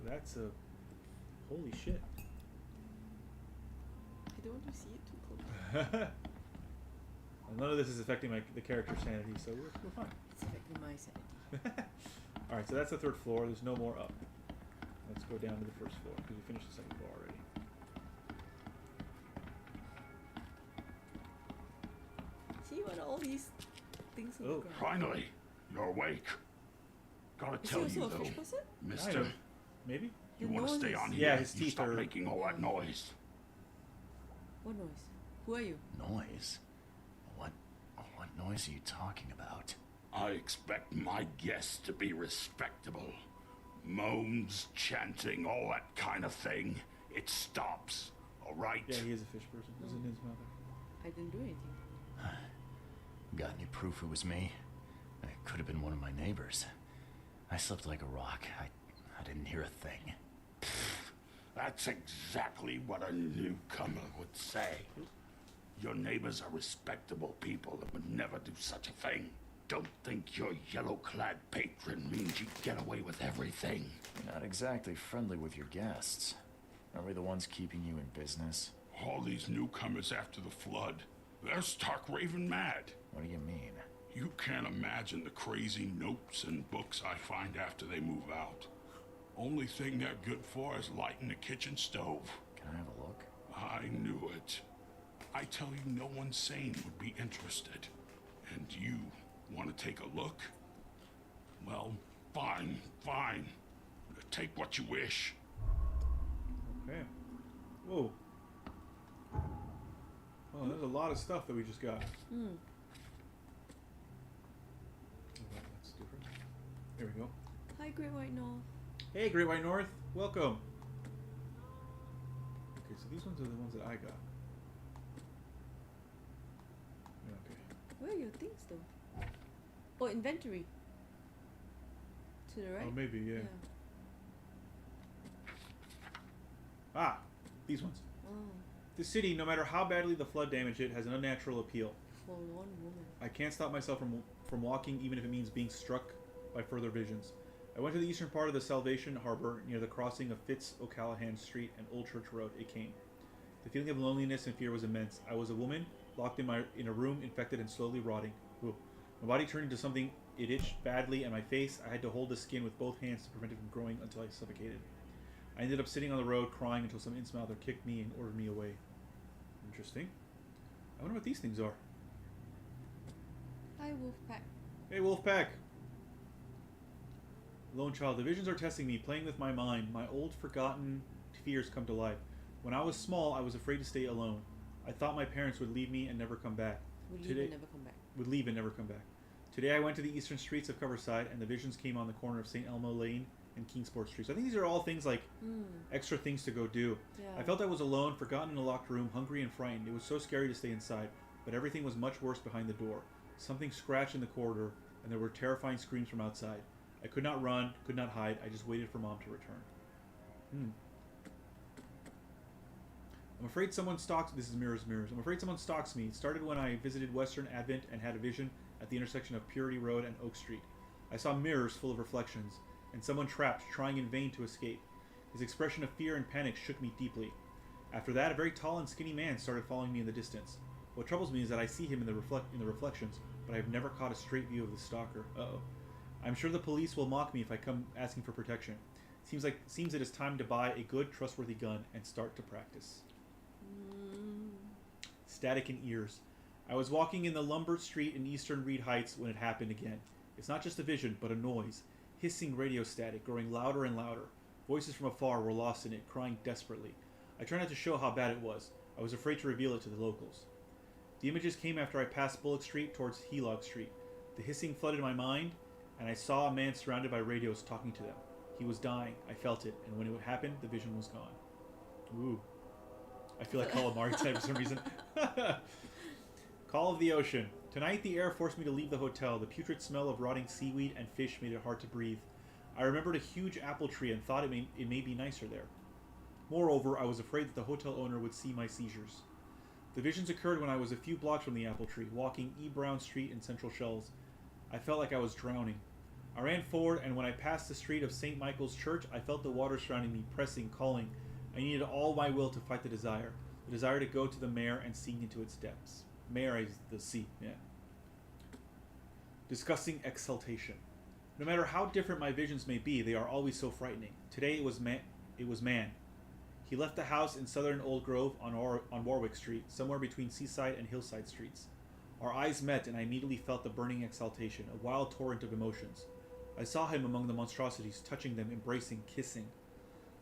no. That's a... Holy shit. I don't want to see it too close. Well, none of this is affecting the character's sanity, so we're fine. It's affecting my sanity. Alright, so that's the third floor. There's no more up. Let's go down to the first floor, because we finished the second floor already. See what all these things on the ground? Finally, you're awake. Gotta Is tell he you also a though, fish person? mister, Maybe? you The want to nose stay is- on Yeah, here, his you teeth stop are- making all that noise. What noise? Who are you? Noise? What noise are you talking about? I expect my guests to be respectable. Moans, chanting, all that kind of thing. It stops, all right? Yeah, he is a fish person. Isn't his mother? I didn't do anything. Got any proof it was me? It could have been one of my neighbors. I slept like a rock. I didn't hear a thing. That's exactly what a newcomer would say. Your neighbors are respectable people that would never do such a thing. Don't think your yellow-clad patron means you get away with everything. You're not exactly friendly with your guests. Are we the ones keeping you in business? All these newcomers after the flood, they're stark raving mad. What do you mean? You can't imagine the crazy notes and books I find after they move out. Only thing they're good for is lighting the kitchen stove. Can I have a look? I knew it. I tell you, no one sane would be interested. And you want to take a look? Well, fine. Take what you wish. Okay. Whoa. lot of stuff that we just got. Hmm. Oh, that's different. There we go. Hi, Great White North. Hey, Great White North. Welcome. Okay, so these ones are the ones that I got. Okay. Where are your things though? Oh, inventory. To the right? Oh, maybe, yeah. Ah, these ones. Oh. The city, no matter how badly the flood damaged it, has an unnatural appeal. Forlorn woman. I can't stop myself from walking, even if it means being struck by further visions. I went to the eastern part of the Salvation Harbor, near the crossing of Fitz O'Callahan Street and Old Church Road. It came. The feeling of loneliness and fear was immense. I was a woman, locked in a room, infected and slowly rotting. Ooh. My body turned into something. It itched badly, and my face, I had to hold the skin with both hands to prevent it from growing until I suffocated. I ended up sitting on the road, crying until some innsmouther kicked me and ordered me away. Interesting. I wonder what these things are. Hi, Wolfpack. Hey, Wolfpack. Lone child. The visions are testing me, playing with my mind. My old, forgotten fears come to life. When I was small, I was afraid to stay alone. I thought my parents would leave me and never come back. Would leave and never come back. Would leave and never come back. Today I went to the eastern streets of Coverside, and the visions came on the corner of St. Elmo Lane and Kingsport Street. So I think these are all things like extra things to go do. Yeah. I felt I was alone, forgotten in a locked room, hungry and frightened. It was so scary to stay inside, but everything was much worse behind the door. Something scratched in the corridor, and there were terrifying screams from outside. I could not run, could not hide. I just waited for Mom to return. I'm afraid someone stalks... This is Mirrors. I'm afraid someone stalks me. It started when I visited Western Advent and had a vision at the intersection of Purity Road and Oak Street. I saw mirrors full of reflections, and someone trapped, trying in vain to escape. His expression of fear and panic shook me deeply. After that, a very tall and skinny man started following me in the distance. What troubles me is that I see him in the reflections, but I have never caught a straight view of the stalker. Uh-oh. I'm sure the police will mock me if I come asking for protection. Seems it is time to buy a good, trustworthy gun and start to practice. Static in ears. I was walking in the Lombard Street in Eastern Reed Heights when it happened again. It's not just a vision, but a noise. Hissing radio static, growing louder and louder. Voices from afar were lost in it, crying desperately. I tried not to show how bad it was. I was afraid to reveal it to the locals. The images came after I passed Bullock Street towards Helog Street. The hissing flooded my mind, and I saw a man surrounded by radios talking to them. He was dying. I felt it, and when it would happen, the vision was gone. Ooh. I feel like calamari type for some reason. Call of the ocean. Tonight the air forced me to leave the hotel. The putrid smell of rotting seaweed and fish made it hard to breathe. I remembered a huge apple tree and thought it may be nicer there. Moreover, I was afraid that the hotel owner would see my seizures. The visions occurred when I was a few blocks from the apple tree, walking E. Brown Street in Central Shells. I felt like I was drowning. I ran forward, and when I passed the street of St. Michael's Church, I felt the water surrounding me, pressing, calling. I needed all my will to fight the desire to go to the mare and sink into its depths. Mare is the sea, yeah. Disgusting exultation. No matter how different my visions may be, they are always so frightening. Today it was man. He left the house in southern Old Grove on Warwick Street, somewhere between Seaside and Hillside Streets. Our eyes met, and I immediately felt the burning exaltation, a wild torrent of emotions. I saw him among the monstrosities, touching them, embracing, kissing.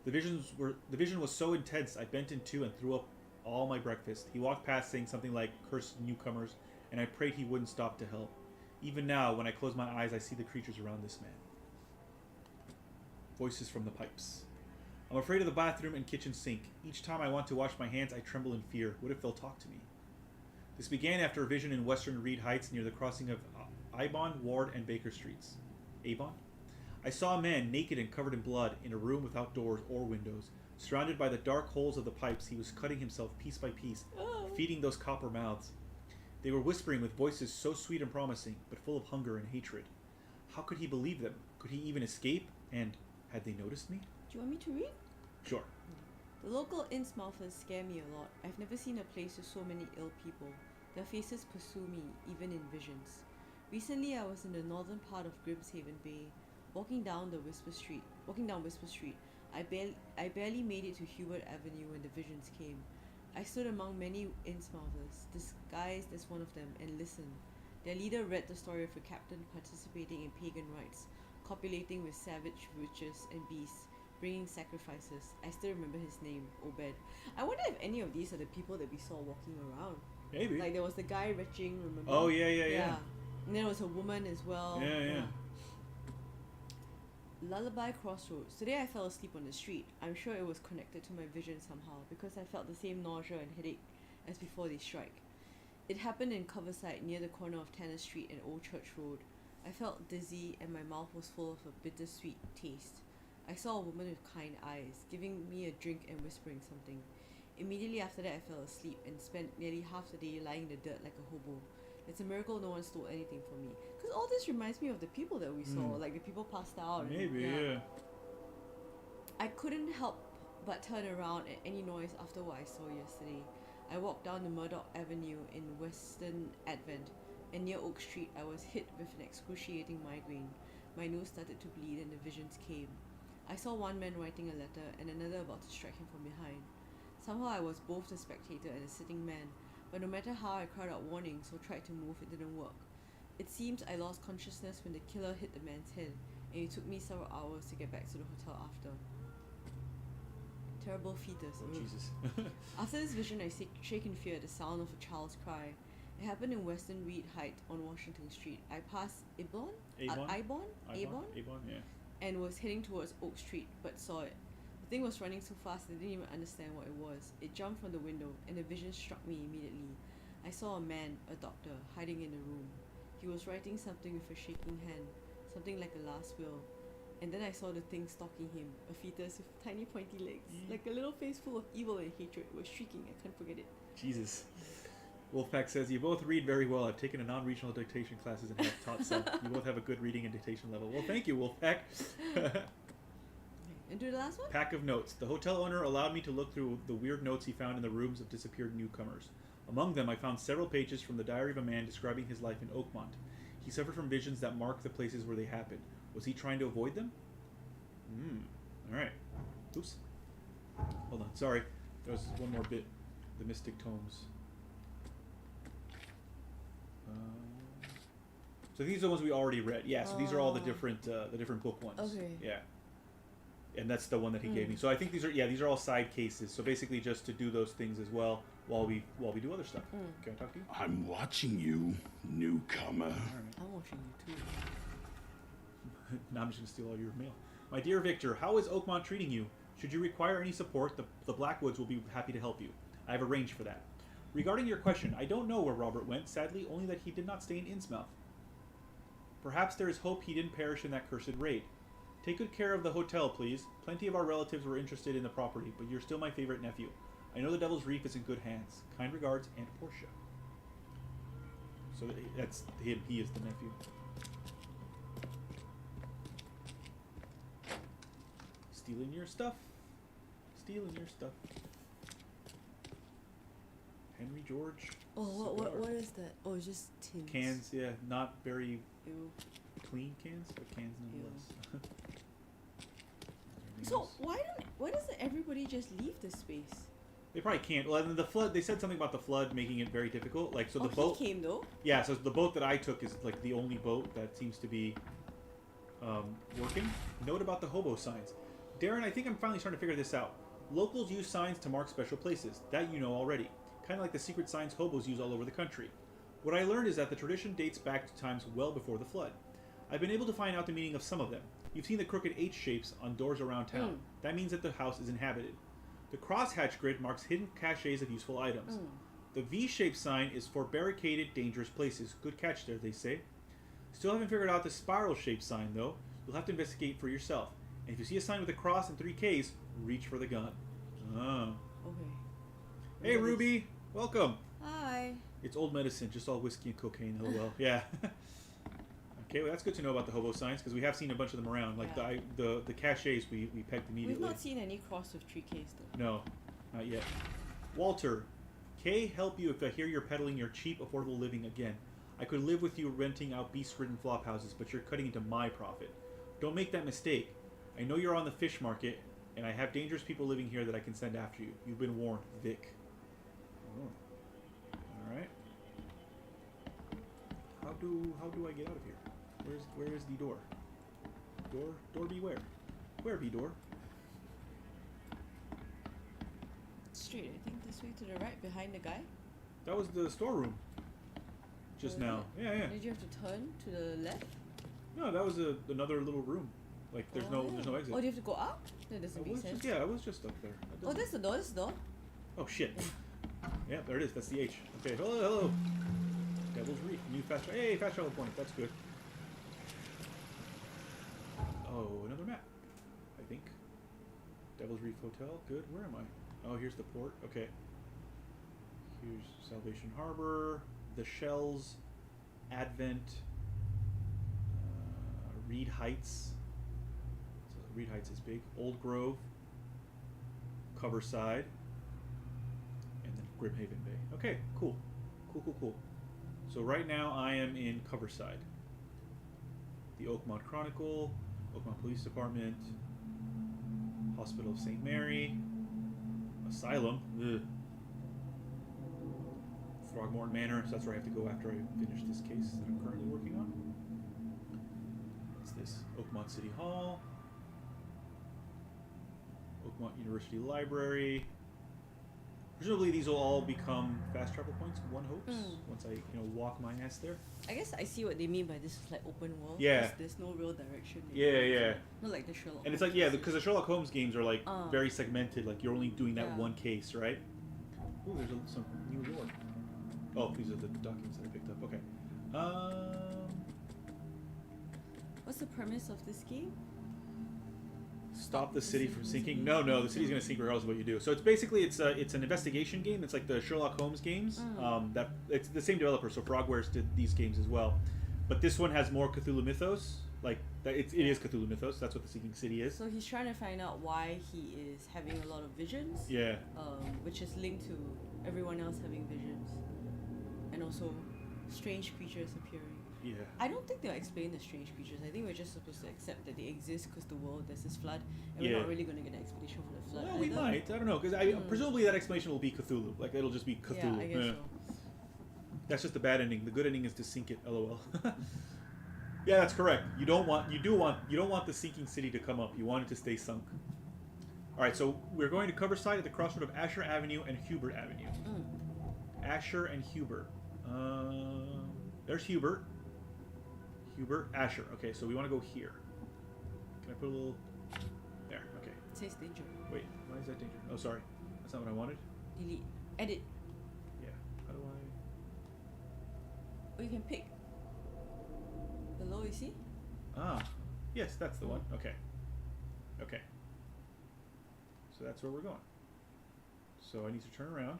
The vision was so intense, I bent in two and threw up all my breakfast. He walked past saying something like, "Cursed newcomers," and I prayed he wouldn't stop to help. Even now, when I close my eyes, I see the creatures around this man. Voices from the pipes. I'm afraid of the bathroom and kitchen sink. Each time I want to wash my hands, I tremble in fear. What if they'll talk to me? This began after a vision in Western Reed Heights near the crossing of Ibon, Ward, and Baker Streets. Avon? I saw a man, naked and covered in blood, in a room without doors or windows. Surrounded by the dark holes of the pipes, he was cutting himself piece by piece, feeding those copper mouths. They were whispering with voices so sweet and promising, but full of hunger and hatred. How could he believe them? Could he even escape? And had they noticed me? Do you want me to read? Sure. The local Innsmouthers scare me a lot. I've never seen a place with so many ill people. Their faces pursue me, even in visions. Recently, I was in the northern part of Grimshaven Bay, walking down Whisper Street. I barely made it to Hubert Avenue when the visions came. I stood among many Innsmouthers, disguised as one of them, and listened. Their leader read the story of a captain participating in pagan rites, copulating with savage witches and beasts, bringing sacrifices. I still remember his name, Obed. I wonder if any of these are the people that we saw walking around. Maybe. Like there was the guy retching, remember? Oh, yeah. And then there was a woman as well. Yeah. Lullaby Crossroads. Today I fell asleep on the street. I'm sure it was connected to my vision somehow because I felt the same nausea and headache as before they strike. It happened in Coverside near the corner of Tanner Street and Old Church Road. I felt dizzy and my mouth was full of a bittersweet taste. I saw a woman with kind eyes, giving me a drink and whispering something. Immediately after that I fell asleep and spent nearly half the day lying in the dirt like a hobo. It's a miracle no one stole anything from me. Because all this reminds me of the people that we saw, like the people passed out. Maybe, yeah. I couldn't help but turn around at any noise after what I saw yesterday. I walked down the Murdoch Avenue in Western Advent, and near Oak Street I was hit with an excruciating migraine. My nose started to bleed and the visions came. I saw one man writing a letter and another about to strike him from behind. Somehow I was both a spectator and a sitting man, but no matter how I cried out warnings or tried to move, it didn't work. It seems I lost consciousness when the killer hit the man's head, and it took me several hours to get back to the hotel after. Terrible fetus. Oh, Jesus. After this vision, I shake in fear at the sound of a child's cry. It happened in Western Reed Heights on Washington Street. I passed Ibon, yeah. And was heading towards Oak Street, but saw it. The thing was running so fast I didn't even understand what it was. It jumped from the window, and the vision struck me immediately. I saw a man, a doctor, hiding in the room. He was writing something with a shaking hand, something like a last will. And then I saw the thing stalking him, a fetus with tiny pointy legs, like a little face full of evil and hatred. It was shrieking, I can't forget it. Jesus. Wolfpack says, you both read very well. I've taken a non-regional dictation classes and have taught some. You both have a good reading and dictation level. Well, thank you, Wolfpack. And do the last one? Pack of notes. The hotel owner allowed me to look through the weird notes he found in the rooms of disappeared newcomers. Among them, I found several pages from the diary of a man describing his life in Oakmont. He suffered from visions that marked the places where they happened. Was he trying to avoid them? Alright. Oops. Hold on. Sorry. There was one more bit. The Mystic Tomes. So these are the ones we already read. Yeah, so these are all the different book ones. Okay. Yeah. And that's the one that he gave me. So I think these are all side cases. So basically just to do those things as well while we do other stuff. Can I talk to you? I'm watching you, newcomer. I'm watching you too. Now I'm just going to steal all your mail. My dear Victor, how is Oakmont treating you? Should you require any support, the Blackwoods will be happy to help you. I have arranged for that. Regarding your question, I don't know where Robert went, sadly, only that he did not stay in Innsmouth. Perhaps there is hope he didn't perish in that cursed raid. Take good care of the hotel, please. Plenty of our relatives were interested in the property, but you're still my favorite nephew. I know the Devil's Reef is in good hands. Kind regards, Aunt Portia. So that's him. He is the nephew. Stealing your stuff. Stealing your stuff. Henry George. Oh, what is that? Oh, it's just tins. Cans, yeah. Not very Ew. clean cans, but cans nonetheless. So why doesn't everybody just leave this space? They probably can't. Well, and the flood. They said something about the flood making it very difficult. Like, so the boat he came though. Yeah, so the boat that I took is like the only boat that seems to be working. Note about the hobo signs, Darren. I think I'm finally starting to figure this out. Locals use signs to mark special places. That you know already. Kind of like the secret signs hobos use all over the country. What I learned is that the tradition dates back to times well before the flood. I've been able to find out the meaning of some of them. You've seen the crooked H shapes on doors around town. That means that the house is inhabited. The crosshatch grid marks hidden caches of useful items. The V-shaped sign is for barricaded, dangerous places. Good catch there, they say. Still haven't figured out the spiral-shaped sign, though. You'll have to investigate for yourself. And if you see a sign with a cross and 3 Ks, reach for the gun. Oh. Okay. Hey, Ruby! Welcome! Hi! It's old medicine, just all whiskey and cocaine. Oh well. Yeah. Okay, well that's good to know about the hobo signs, because we have seen a bunch of them around. Like the caches we pegged immediately. We've not seen any cross with 3 Ks though. No, not yet. Walter, K help you if I hear you're peddling your cheap, affordable living again. I could live with you renting out beast-ridden flop houses, but you're cutting into my profit. Don't make that mistake. I know you're on the fish market, and I have dangerous people living here that I can send after you. You've been warned, Vic. Oh. All right. How do I get out of here? Where is the door? Door beware. Where be door? Straight, I think this way to the right, behind the guy. That was the storeroom. Just Was now. it? Yeah, yeah. Did you have to turn to the left? No, that was another little room. Like there's no exit. Oh, do you have to go up? That doesn't make sense. I was just up there. Oh, that's the door. That's the door. Oh shit. Yeah, there it is. That's the H. Okay. Hello, hello. Devil's Reef. New fast travel. Hey, fast travel point. That's good. Oh, another map. I think. Devil's Reef Hotel. Good. Where am I? Oh, here's the port. Okay. Here's Salvation Harbor. The Shells. Advent. Reed Heights. So Reed Heights is big. Old Grove. Coverside. And then Grimhaven Bay. Okay, cool. Cool. So right now I am in Coverside. The Oakmont Chronicle. Oakmont Police Department. Hospital of St. Mary. Asylum. Ugh. Throgmorton Manor. So that's where I have to go after I finish this case that I'm currently working on. What's this? Oakmont City Hall. Oakmont University Library. Presumably these will all become fast travel points, one hopes, once I, walk my ass there. I guess I see what they mean by this is like open world. Yeah. There's no real direction. Yeah. Not like the Sherlock. And it's like, because the Sherlock Holmes games are like very segmented, like you're only doing that one case, right? Ooh, there's some New York. Oh, these are the documents that I picked up. Okay. What's the premise of this game? Stop the city from sinking. No, the city's gonna sink regardless of what you do. So it's basically it's an investigation game. It's like the Sherlock Holmes games. That it's the same developer. So Frogwares did these games as well, but this one has more Cthulhu mythos. Like it is Cthulhu mythos. That's what the Sinking City is. So he's trying to find out why he is having a lot of visions. Yeah. Which is linked to everyone else having visions, and also strange creatures appearing. Yeah. I don't think they'll explain the strange creatures. I think we're just supposed to accept that they exist because there's this flood, and we're not really going to get an explanation for the flood. Well, we might. I don't know, because presumably that explanation will be Cthulhu. Like it'll just be Cthulhu. Yeah, I guess so. That's just the bad ending. The good ending is to sink it. LOL. Yeah, that's correct. You don't want the sinking city to come up. You want it to stay sunk. All right, so we're going to Coverside at the crossroad of Asher Avenue and Hubert Avenue. Asher and Hubert. There's Hubert. Hubert, Asher. Okay, so we want to go here. Can I put a little... There, okay. It says danger. Wait, why is that danger? Oh, sorry. That's not what I wanted. Delete. Edit. Yeah, how do I... Oh, you can pick. Below, you see? Ah, yes, that's the one. Okay. Okay. So that's where we're going. So I need to turn around.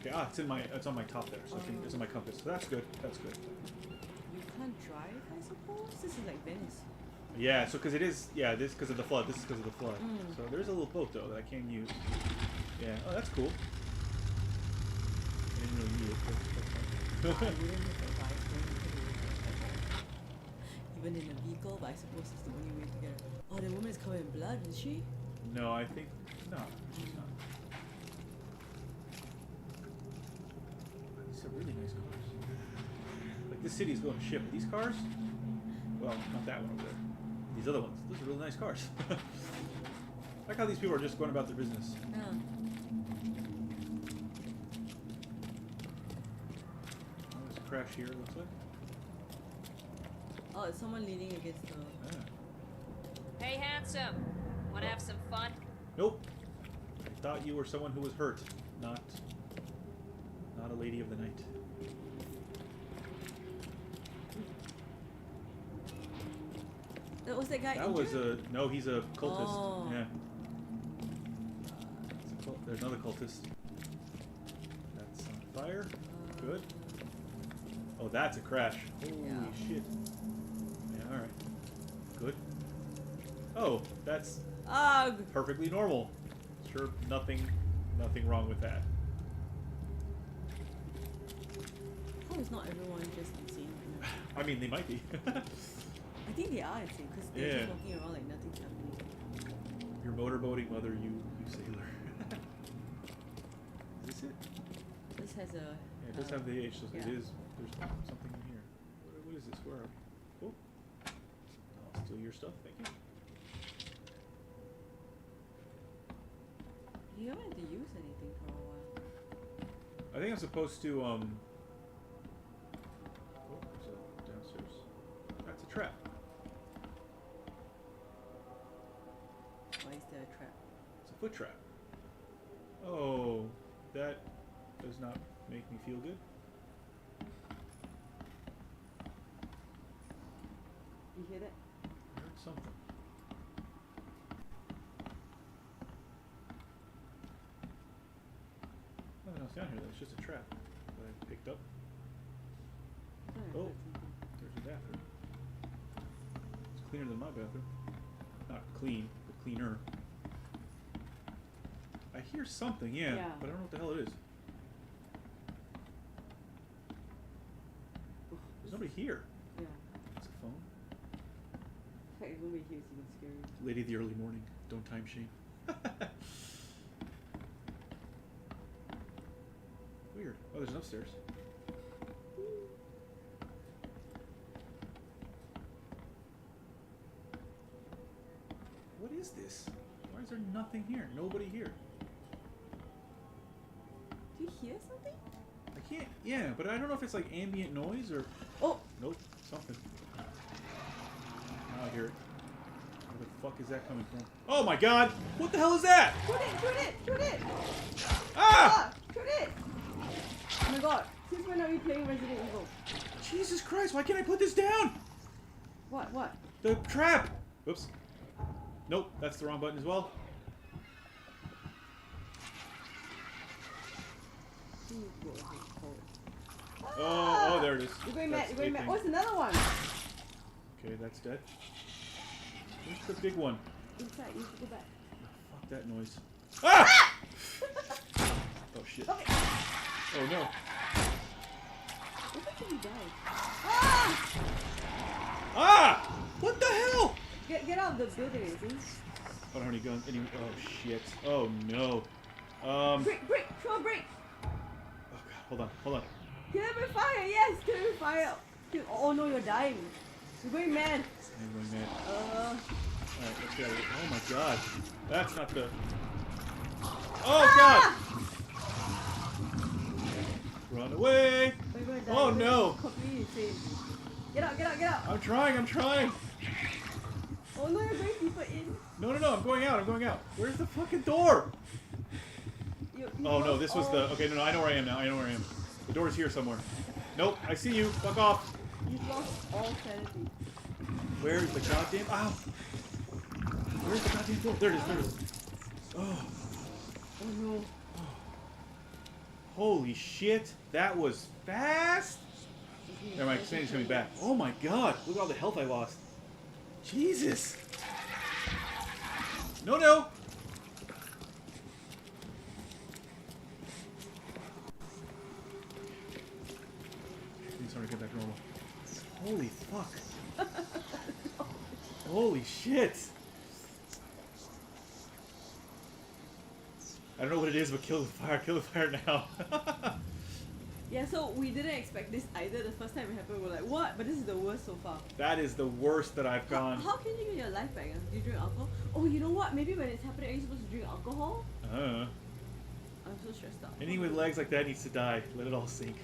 Okay, it's on my top there, so it's in my compass. So that's good. That's good. You can't drive, I suppose? This is like Venice. Yeah, so because this because of the flood. This is because of the flood. So there's a little boat though that I can use. Yeah. Oh, that's cool. I didn't really need it. But that's fine. Even in a vehicle, but I suppose it's the only way to get it. Oh, the woman is covered in blood, is she? No, I think no, she's not. These are really nice cars. Like this city is going to shit, but these cars, well, not that one over there. These other ones, those are really nice cars. I like how these people are just going about their business. Yeah. Oh, there's a crash here, it looks like. Oh, it's someone leaning against the... Hey, handsome. Want to have some fun? Nope. I thought you were someone who was hurt, not a lady of the night. Was that guy That injured? was no, he's a cultist. Oh. Yeah. There's another cultist. That's on fire. Good. Oh, that's a crash. Holy shit. Yeah, alright. Good. Oh, that's perfectly normal. Sure, nothing wrong with that. Oh, it's not everyone just insane right now. I mean, they might be. I think they are insane because they're just walking around like nothing's happening. Your motorboating mother, you sailor. Is this it? This has a... Yeah, it does have the H, so it is. There's something in here. What is this? Where are we? Oh. I'll steal your stuff, thank you. haven't had to use anything for a while. I think I'm supposed to, oh, so downstairs. That's a trap. Why is there a trap? It's a foot trap. Oh, that does not make me feel good. You hear that? I heard something. Nothing else down here though, it's just a trap that I picked up. Oh, there's a bathroom. It's cleaner than my bathroom. Not clean, but cleaner. I hear something, yeah, but I don't know what the hell it is. There's nobody here. Yeah. It's a phone. In fact, nobody here is even scary. Lady of the early morning. Don't time shame. Weird. Oh, there's an upstairs. What is this? Why is there nothing here? Nobody here. Do you hear something? I can't. Yeah, but I don't know if it's like ambient noise or. Oh! Nope. Something. Now I hear it. Where the fuck is that coming from? Oh my god! What the hell is that? Shoot it! Shoot it! Shoot it! Ah! Shoot it! Oh my god. Since when are we playing Resident Evil? Jesus Christ, why can't I put this down? What? What? The trap! Oops. Nope, that's the wrong button as well. Oh, there it is. You're going mad, That's you're going a mad. thing. What's another one? Okay, that's dead. Where's the big one? Inside, you have to go back. Fuck that noise. Ah! Oh shit. Okay. Oh no. What the heck did he die? Ah! What the hell? Get out of the building, I think. I don't have any guns. Any? Oh shit. Oh no. Break! Throw a break! Oh god, hold on. Kill him with fire! Yes! Kill him with fire! Oh no, you're dying. You're going mad. I'm going mad. Alright, let's get out of here. Oh my god. That's not the. Oh god! Run away! Oh no! Completely insane. Get out! I'm trying! Oh no, you're going deeper in. No, I'm going out. Where's the fucking door? Oh no, this was the. Okay, no, I know where I am now. The door's here somewhere. Nope, I see you. Fuck off. You've lost all sanity. Where is the goddamn. Ow! Where's the goddamn door? There it is. Oh. Oh no. Holy shit, that was fast! Never mind, Sandy's coming back. Oh my god, look at all the health I lost. Jesus! No! He's starting to get back normal. Holy fuck. Holy shit! I don't know what it is, but kill the fire now. Yeah, so we didn't expect this either. The first time it happened, we were like, what? But this is the worst so far. That is the worst that I've gone. How can you get your life back? Do you drink alcohol? Oh, you know what? Maybe when it's happening, are you supposed to drink alcohol? I'm so stressed out. Anything with legs like that needs to die. Let it all sink.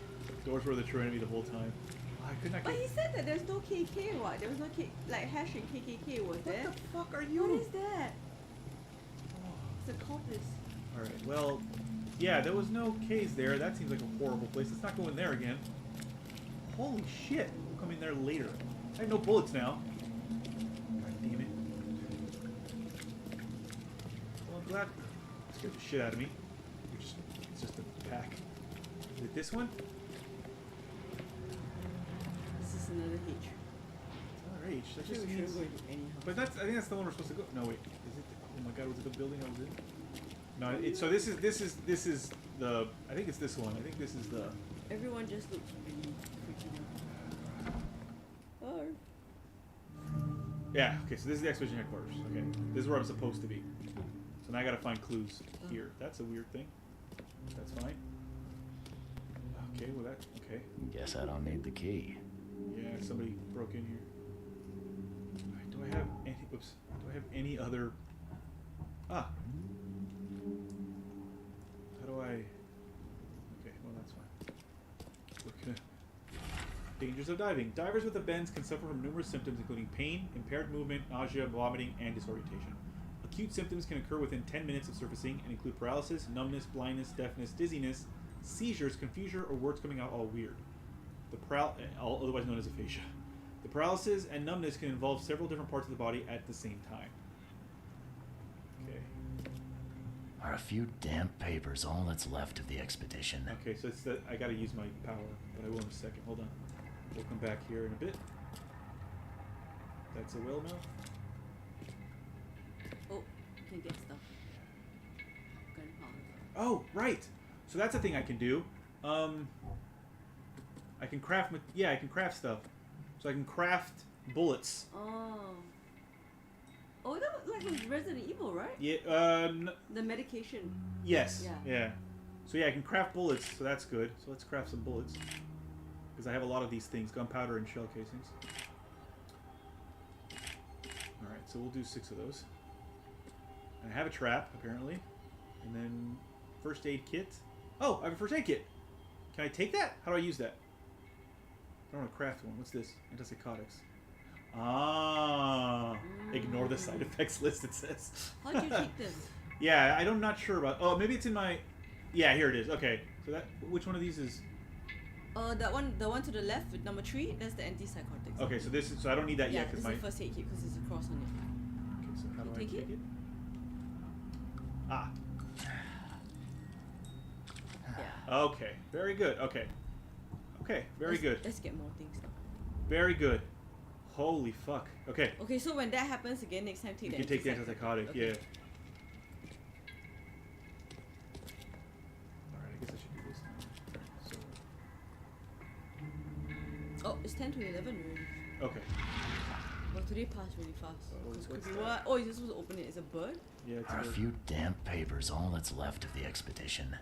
Doors were the true enemy the whole time. I could not But get... he said that there's no KK, what? There was no K, like hash and KKK was there. What the fuck are you? What is that? It's a cultist. Alright, well, yeah, there was no K's there. That seems like a horrible place. Let's not go in there again. Holy shit. We'll come in there later. I have no bullets now. God damn it. Well, I'm glad. Scared the shit out of me. It's just a pack. Is it this one? This is another H. It's not H. That just Sure, means... go into any house. But that's, I think that's the one we're supposed to go. No, wait. Is it? Oh my god, was it the building I was in? No, so this is the. I think it's this one. I think this is the. Everyone just looks really freaking out. Oh. Yeah. Okay. So this is the expedition headquarters. Okay. This is where I'm supposed to be. So now I gotta find clues here. That's a weird thing. That's fine. Okay. Well, that. Okay. Guess I don't need the key. Yeah. Somebody broke in here. Alright, do I have any? Oops. Do I have any other? Ah. Dangers of diving. Divers with the bends can suffer from numerous symptoms including pain, impaired movement, nausea, vomiting, and disorientation. Acute symptoms can occur within 10 minutes of surfacing and include paralysis, numbness, blindness, deafness, dizziness, seizures, confusion, or words coming out all weird. Otherwise known as aphasia. The paralysis and numbness can involve several different parts of the body at the same time. Okay. Are a few damp papers all that's left of the expedition? Okay, so it's that I gotta use my power, but I will in a second. Hold on. We'll come back here in a bit. That's a whale mouth. Oh, you can get stuff. Gunpowder. Oh, right. So that's a thing I can do. I can craft. I can craft stuff. So I can craft bullets. Oh. Oh, that was like with Resident Evil, right? Yeah. The medication. Yes. Yeah. Yeah. So yeah, I can craft bullets. So that's good. So let's craft some bullets. Because I have a lot of these things: gunpowder and shell casings. All right. So we'll do 6 of those. And I have a trap apparently, and then first aid kit. Oh, I have a first aid kit. Can I take that? How do I use that? I don't want to craft one. What's this? Antipsychotics. Ah. Ignore the side effects list, it says. How'd you take them? Yeah, I'm not sure about... Oh, maybe it's in my... Yeah, here it is. Okay. So that... Which one of these is... The one to the left with number 3, that's the antipsychotics. Okay, so this is... So I don't need that yet, because my... Yeah, this is the first aid kit, because there's a cross on it. Okay, so how do I take it? Ah. Yeah. Okay. Very good. Okay. Okay, very good. Let's get more things now. Very good. Holy fuck. Okay. Okay, so when that happens again, next time you can take the antipsychotic. Okay. Yeah. Alright, I guess I should do this now. So. Oh, it's 10 to 11 already. Okay. Well, today passed really fast. What's could be that? what? Oh, you're supposed to open it. It's a bird? Yeah, it's Are a few damp papers all that's left of the expedition?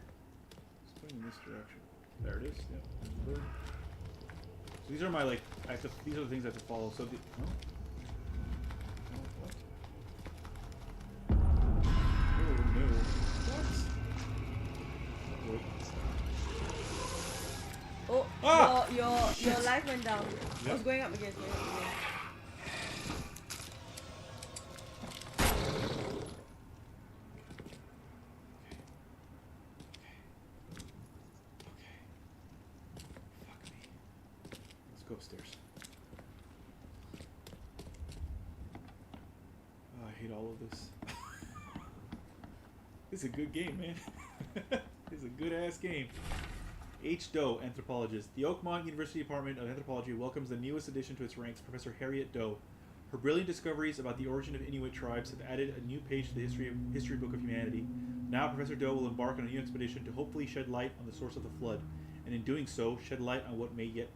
It's going in this direction. There it is. Yeah. So these are my these are the things I have to follow. So the what? Oh no! What? Oh, Ah! your life went down. Yep. Oh, it's going up again. It's going up again. Upstairs. Oh, I hate all of this. This is a good game, man. This is a good ass game. H. Doe, anthropologist. The Oakmont University Department of Anthropology welcomes the newest addition to its ranks, Professor Harriet Doe. Her brilliant discoveries about the origin of Inuit tribes have added a new page to the history book of humanity. Now, Professor Doe will embark on a new expedition to hopefully shed light on the source of the flood, and in doing so, shed light on what may yet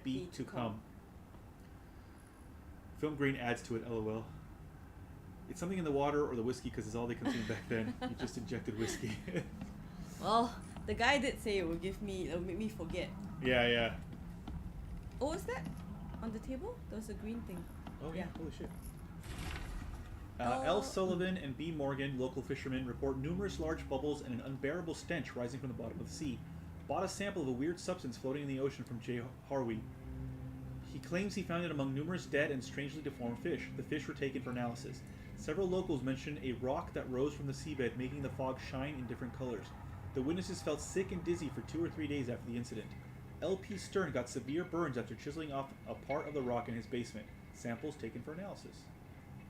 be to come. Film grain adds to it, lol. It's something in the water or the whiskey because it's all they consumed back then. You just injected whiskey. Well, the guy did say it would make me forget. Yeah, yeah. Oh, what's that? On the table? There was a green thing. Oh yeah, holy shit. L. Sullivan and B. Morgan, local fishermen, report numerous large bubbles and an unbearable stench rising from the bottom of the sea. Bought a sample of a weird substance floating in the ocean from J. Harvey. He claims he found it among numerous dead and strangely deformed fish. The fish were taken for analysis. Several locals mentioned a rock that rose from the seabed, making the fog shine in different colors. The witnesses felt sick and dizzy for 2 or 3 days after the incident. L.P. Stern got severe burns after chiseling off a part of the rock in his basement. Samples taken for analysis.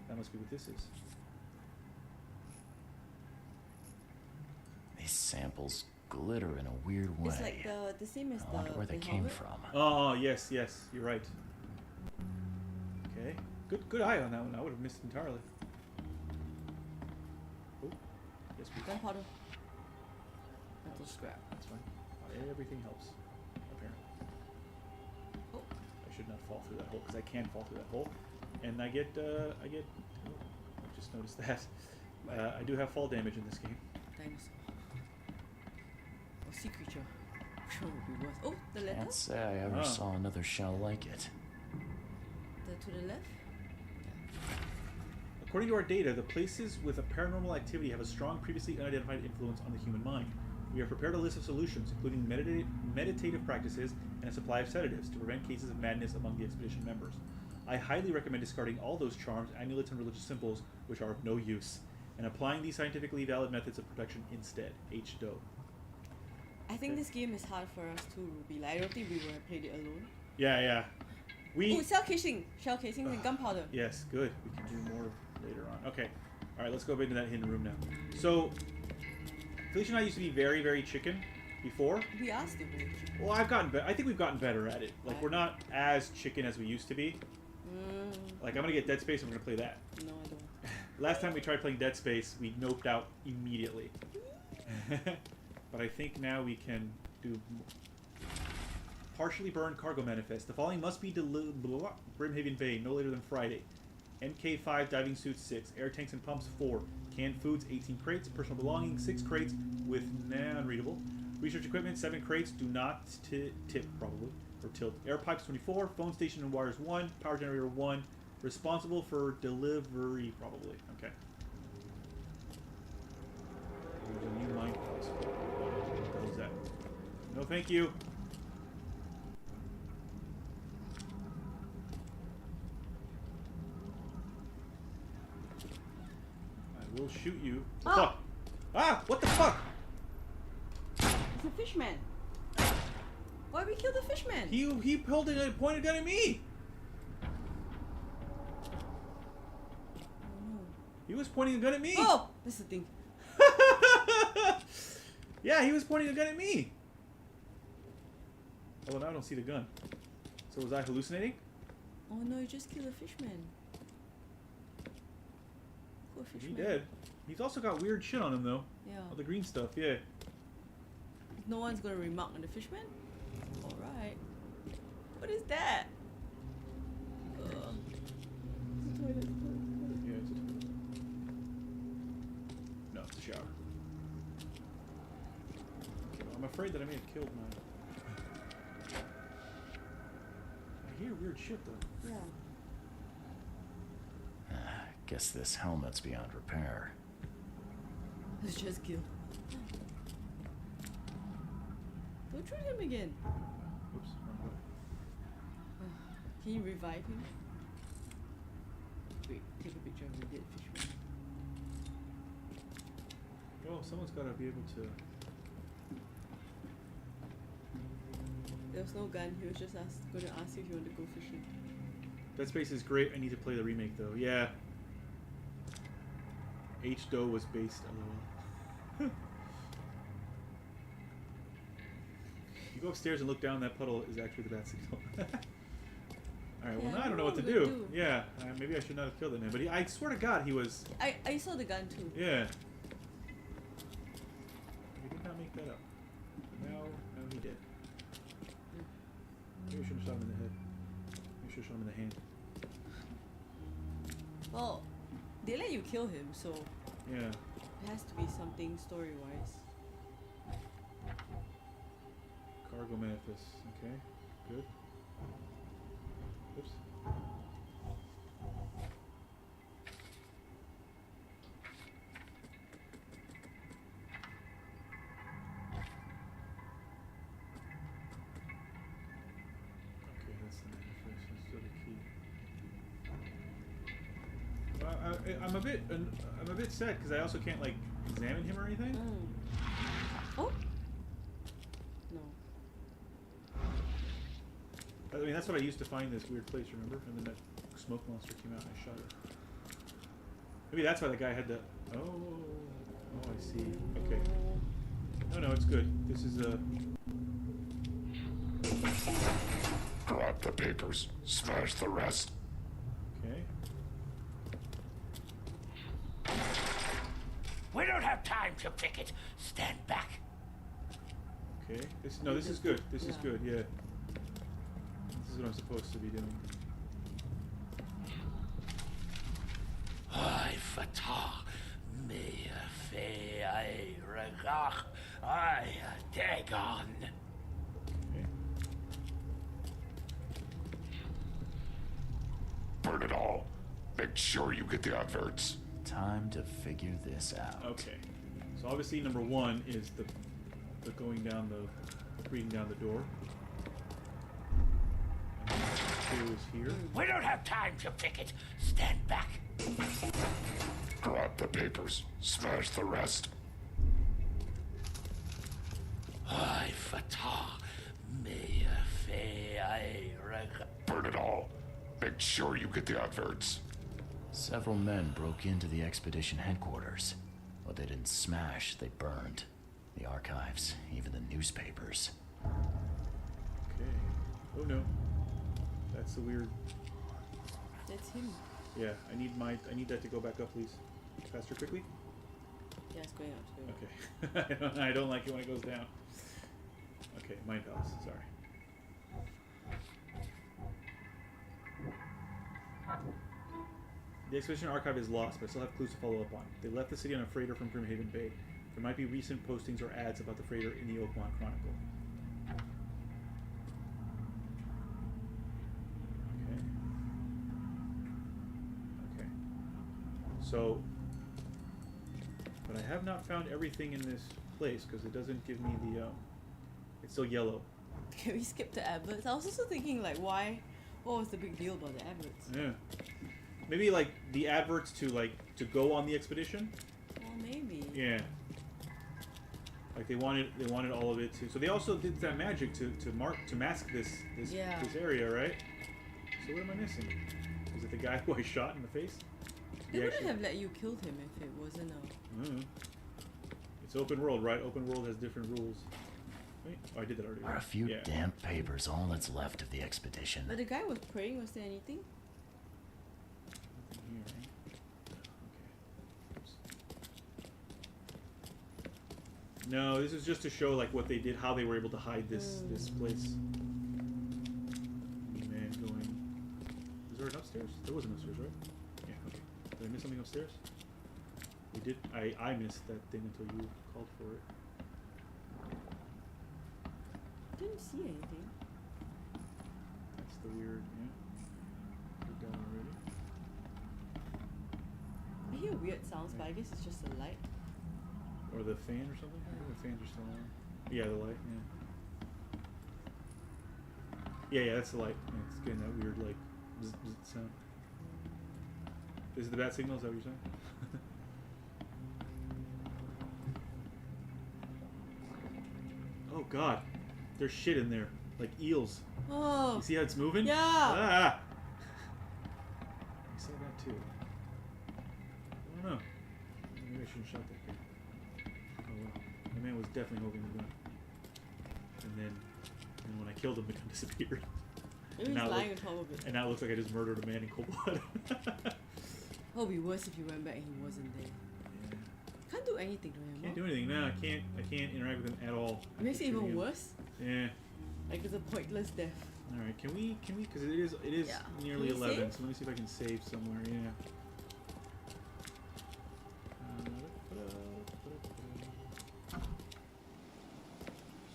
That must be what this is. These samples glitter in a weird way. It's like the same as I wonder where they came from. Oh, yes, you're right. Okay. Good eye on that one. I would have missed it entirely. Oh, yes, we gunpowder. Metal scrap. That's fine. Everything helps, apparently. Oh. I should not fall through that hole because I can fall through that hole, and I get. Oh, I just noticed that. I do have fall damage in this game. Dinosaur. Or sea creature. Which one would be worse? Oh, the letter. Can't say I ever saw another shell like it. To the left. According to our data, the places with a paranormal activity have a strong previously unidentified influence on the human mind. We have prepared a list of solutions, including meditative practices and a supply of sedatives to prevent cases of madness among the expedition members. I highly recommend discarding all those charms, amulets, and religious symbols which are of no use, and applying these scientifically valid methods of protection instead. H. Doe. I think this game is hard for us too, Ruby. Like, I don't think we would have played it alone. Yeah. Oh, shell casing and gunpowder. Yes, good. We can do more later on. Okay. Alright, let's go into that hidden room now. So, Felicia and I used to be very, very chicken before. We are still very chicken. Well, I think we've gotten better at it. Like, we're not as chicken as we used to be. Like, I'm gonna get Dead Space and we're gonna play that. No, I don't. Last time we tried playing Dead Space, we noped out immediately. But I think now we can do partially burned cargo manifest. The following must be Brimhaven Bay no later than Friday. MK5 diving suits 6, air tanks and pumps 4, canned foods 18 crates, personal belongings 6 crates with unreadable. Research equipment 7 crates, do not tip probably, or tilt. Air pipes 24, phone station and wires 1, power generator 1, responsible for delivery probably. Okay. There's a new mine post. What was that? No thank you. I will shoot you. Oh. Fuck. Ah! What the fuck? It's a fishman. Why we kill the fishman? He pulled a pointed gun at me. Oh no. He was pointing a gun at me. Oh, that's the thing. Yeah, he was pointing a gun at me. Oh, now I don't see the gun. So was I hallucinating? Oh no, you just killed a fishman. Poor fishman. He did. He's also got weird shit on him though. Yeah. All the green stuff, yeah. No one's gonna remark on the fishman? Alright. What is that? It's a toilet. Yeah, it's a toilet. No, it's a shower. Okay, well, I'm afraid that I may have killed my... I hear weird shit though. Yeah. Guess this helmet's beyond repair. Let's just kill. Don't shoot him again. Oops, wrong way. Can you revive him? Wait, take a picture of the dead fishman. Well, someone's got to be able to... There was no gun, he was just going to ask you if you want to go fishing. Dead Space is great. I need to play the remake though. Yeah. H. Doe was based on You go upstairs and look down, that puddle is actually the bat signal. Alright, well Yeah, now I don't know what to do. Yeah, maybe I should not have killed that man. But I swear to God, he was... I saw the gun too. Yeah. We did not make that up. Now he did. Maybe we should have shot him in the head. Maybe we should have shot him in the hand. Well, they let you kill him, so Yeah. it has to be something story-wise. Cargo manifest. Okay. Good. Oops. Okay, that's the manifest. That's still the key. I'm a bit sad because I also can't like examine him or anything. Oh. No. I mean, that's what I used to find this weird place, remember? And then that smoke monster came out and I shot it. Maybe that's why the guy had to... Oh, I see. Okay. No, it's good. This is a... Grab the papers, smash the rest. Okay. We don't have time to pick it. Stand back. Okay. This is good. This is good, yeah. This is what I'm supposed to be doing. I fatah me fe I regach I dagon. Okay. Burn it all. Make sure you get the adverts. Time to figure this out. Okay. So obviously number 1 is the going down the, reading down the door. And the is here. We don't have time to pick it. Stand back. Grab the papers. Smash the rest. I fata. Me fe I Burn it all. Make sure you get the adverts. Several men broke into the expedition headquarters. What they didn't smash, they burned. The archives, even the newspapers. Okay. Oh no. That's the weird. That's him. Yeah, I need that to go back up, please. Faster, quickly. Yeah, it's going up. It's going up. Okay. I don't like it when it goes down. Okay, Mind Palace. Sorry. The expedition archive is lost, but I still have clues to follow up on. They left the city on a freighter from Grimhaven Bay. There might be recent postings or ads about the freighter in the Oakmont Chronicle. Okay. So, but I have not found everything in this place because it doesn't give me the. It's still yellow. Can we skip the adverts? I was also thinking like, why? What was the big deal about the adverts? Yeah. Maybe like the adverts to go on the expedition. Well, maybe. Yeah. Like they wanted all of it to. So they also did that magic to mask this area, right? So what am I missing? Is it the guy who I shot in the face? They wouldn't have let you kill him if it wasn't a. It's open world, right? Open world has different rules. Wait, oh, I did that already. Are a few damp papers all that's left of the expedition? But the guy was praying. Was there anything? Nothing here, right? Okay. No, this is just to show like what they did, how they were able to hide this place. Man going. Is there an upstairs? There was an upstairs, right? Yeah. Okay. Did I miss something upstairs? We did. I missed that thing until you called for it. Didn't see anything. That's the weird. Yeah. We're done already. I hear weird sounds, but I guess it's just the light. Or the fan or something? I think the fans are still on. Yeah, the light, yeah. Yeah, that's the light. Yeah, it's getting that weird, like, bzz, bzz sound. Is it the bat signal? Is that what you're saying? Oh, God. There's shit in there. Like eels. Oh. You see how it's moving? Yeah. Ah! I saw that too. I don't know. Maybe I shouldn't shot that guy. Oh well. The man was definitely holding the gun. And when I killed him, the gun disappeared. Maybe he's lying on top of it. And now it looks like I just murdered a man in cold blood. It would be worse if you went back and he wasn't there. Yeah. Can't do anything to him. Can't do anything. No, I can't interact with him at all. It makes it even worse. Yeah. Like it's a pointless death. All right. Can we? Because it is nearly 11. Save? So let me see if I can save somewhere. Yeah.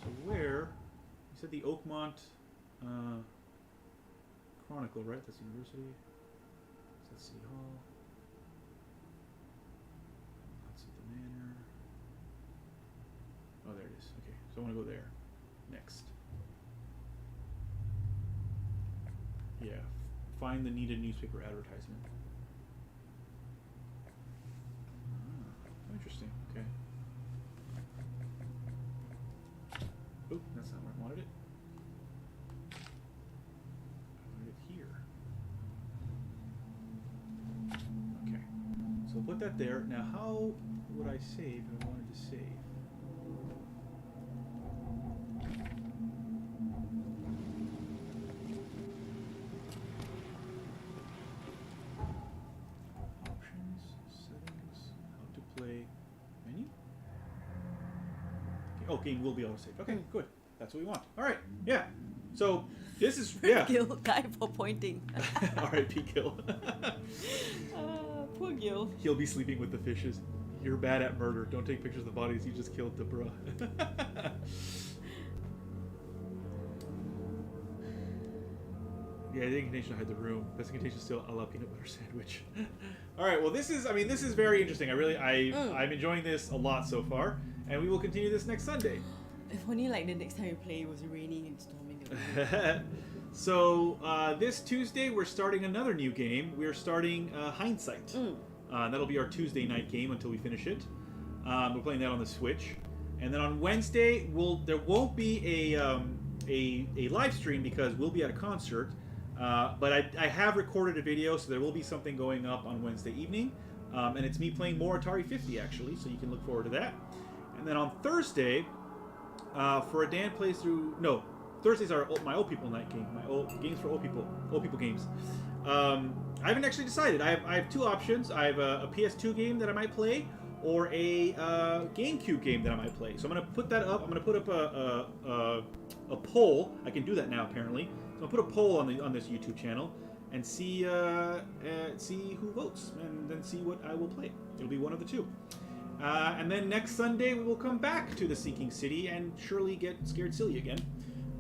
So where? You said the Oakmont Chronicle, right? That's the university. That's City Hall. That's at the Manor. Oh, there it is. Okay, so I want to go there next. Yeah, find the needed newspaper advertisement. Ah, interesting. Okay. Oop, that's not where I wanted it. I wanted it here. Okay. So put that there. Now, how would I save if I wanted to save? Options, settings, how to play, menu. Okay. Oh, game will be auto save. Okay, good. That's what we want. All right. Yeah. So this is Gil died for pointing. R.I.P. Gil. Poor Gil. He'll be sleeping with the fishes. You're bad at murder. Don't take pictures of the bodies. You just killed the bruh. Yeah, the incantation hide the room. Best incantation still a la peanut butter sandwich. All right. Well, this is very interesting. I'm enjoying this a lot so far, and we will continue this next Sunday. If only like the next time you play it was raining and storming. So this Tuesday we're starting another new game. We're starting Hindsight. That'll be our Tuesday night game until we finish it. We're playing that on the Switch, and then on Wednesday there won't be a live stream because we'll be at a concert. But I have recorded a video, so there will be something going up on Wednesday evening, and it's me playing more Atari 50 actually, so you can look forward to that. And then on Thursday, for a Dan playthrough, no, Thursdays are my old people night game, my old games for old people games. I haven't actually decided. I have two options. I have a PS2 game that I might play, or a GameCube game that I might play. So I'm gonna put that up. I'm gonna put up a poll. I can do that now apparently. So I'll put a poll on this YouTube channel and see who votes, and then see what I will play. It'll be one of the two. And then next Sunday we will come back to the Sinking City and surely get scared silly again,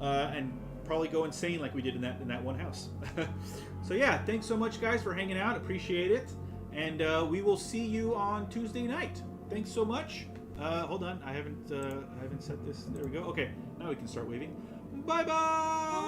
and probably go insane like we did in that one house. So yeah, thanks so much guys for hanging out. Appreciate it, and we will see you on Tuesday night. Thanks so much. Hold on, I haven't set this. There we go. Okay, now we can start waving. Bye bye.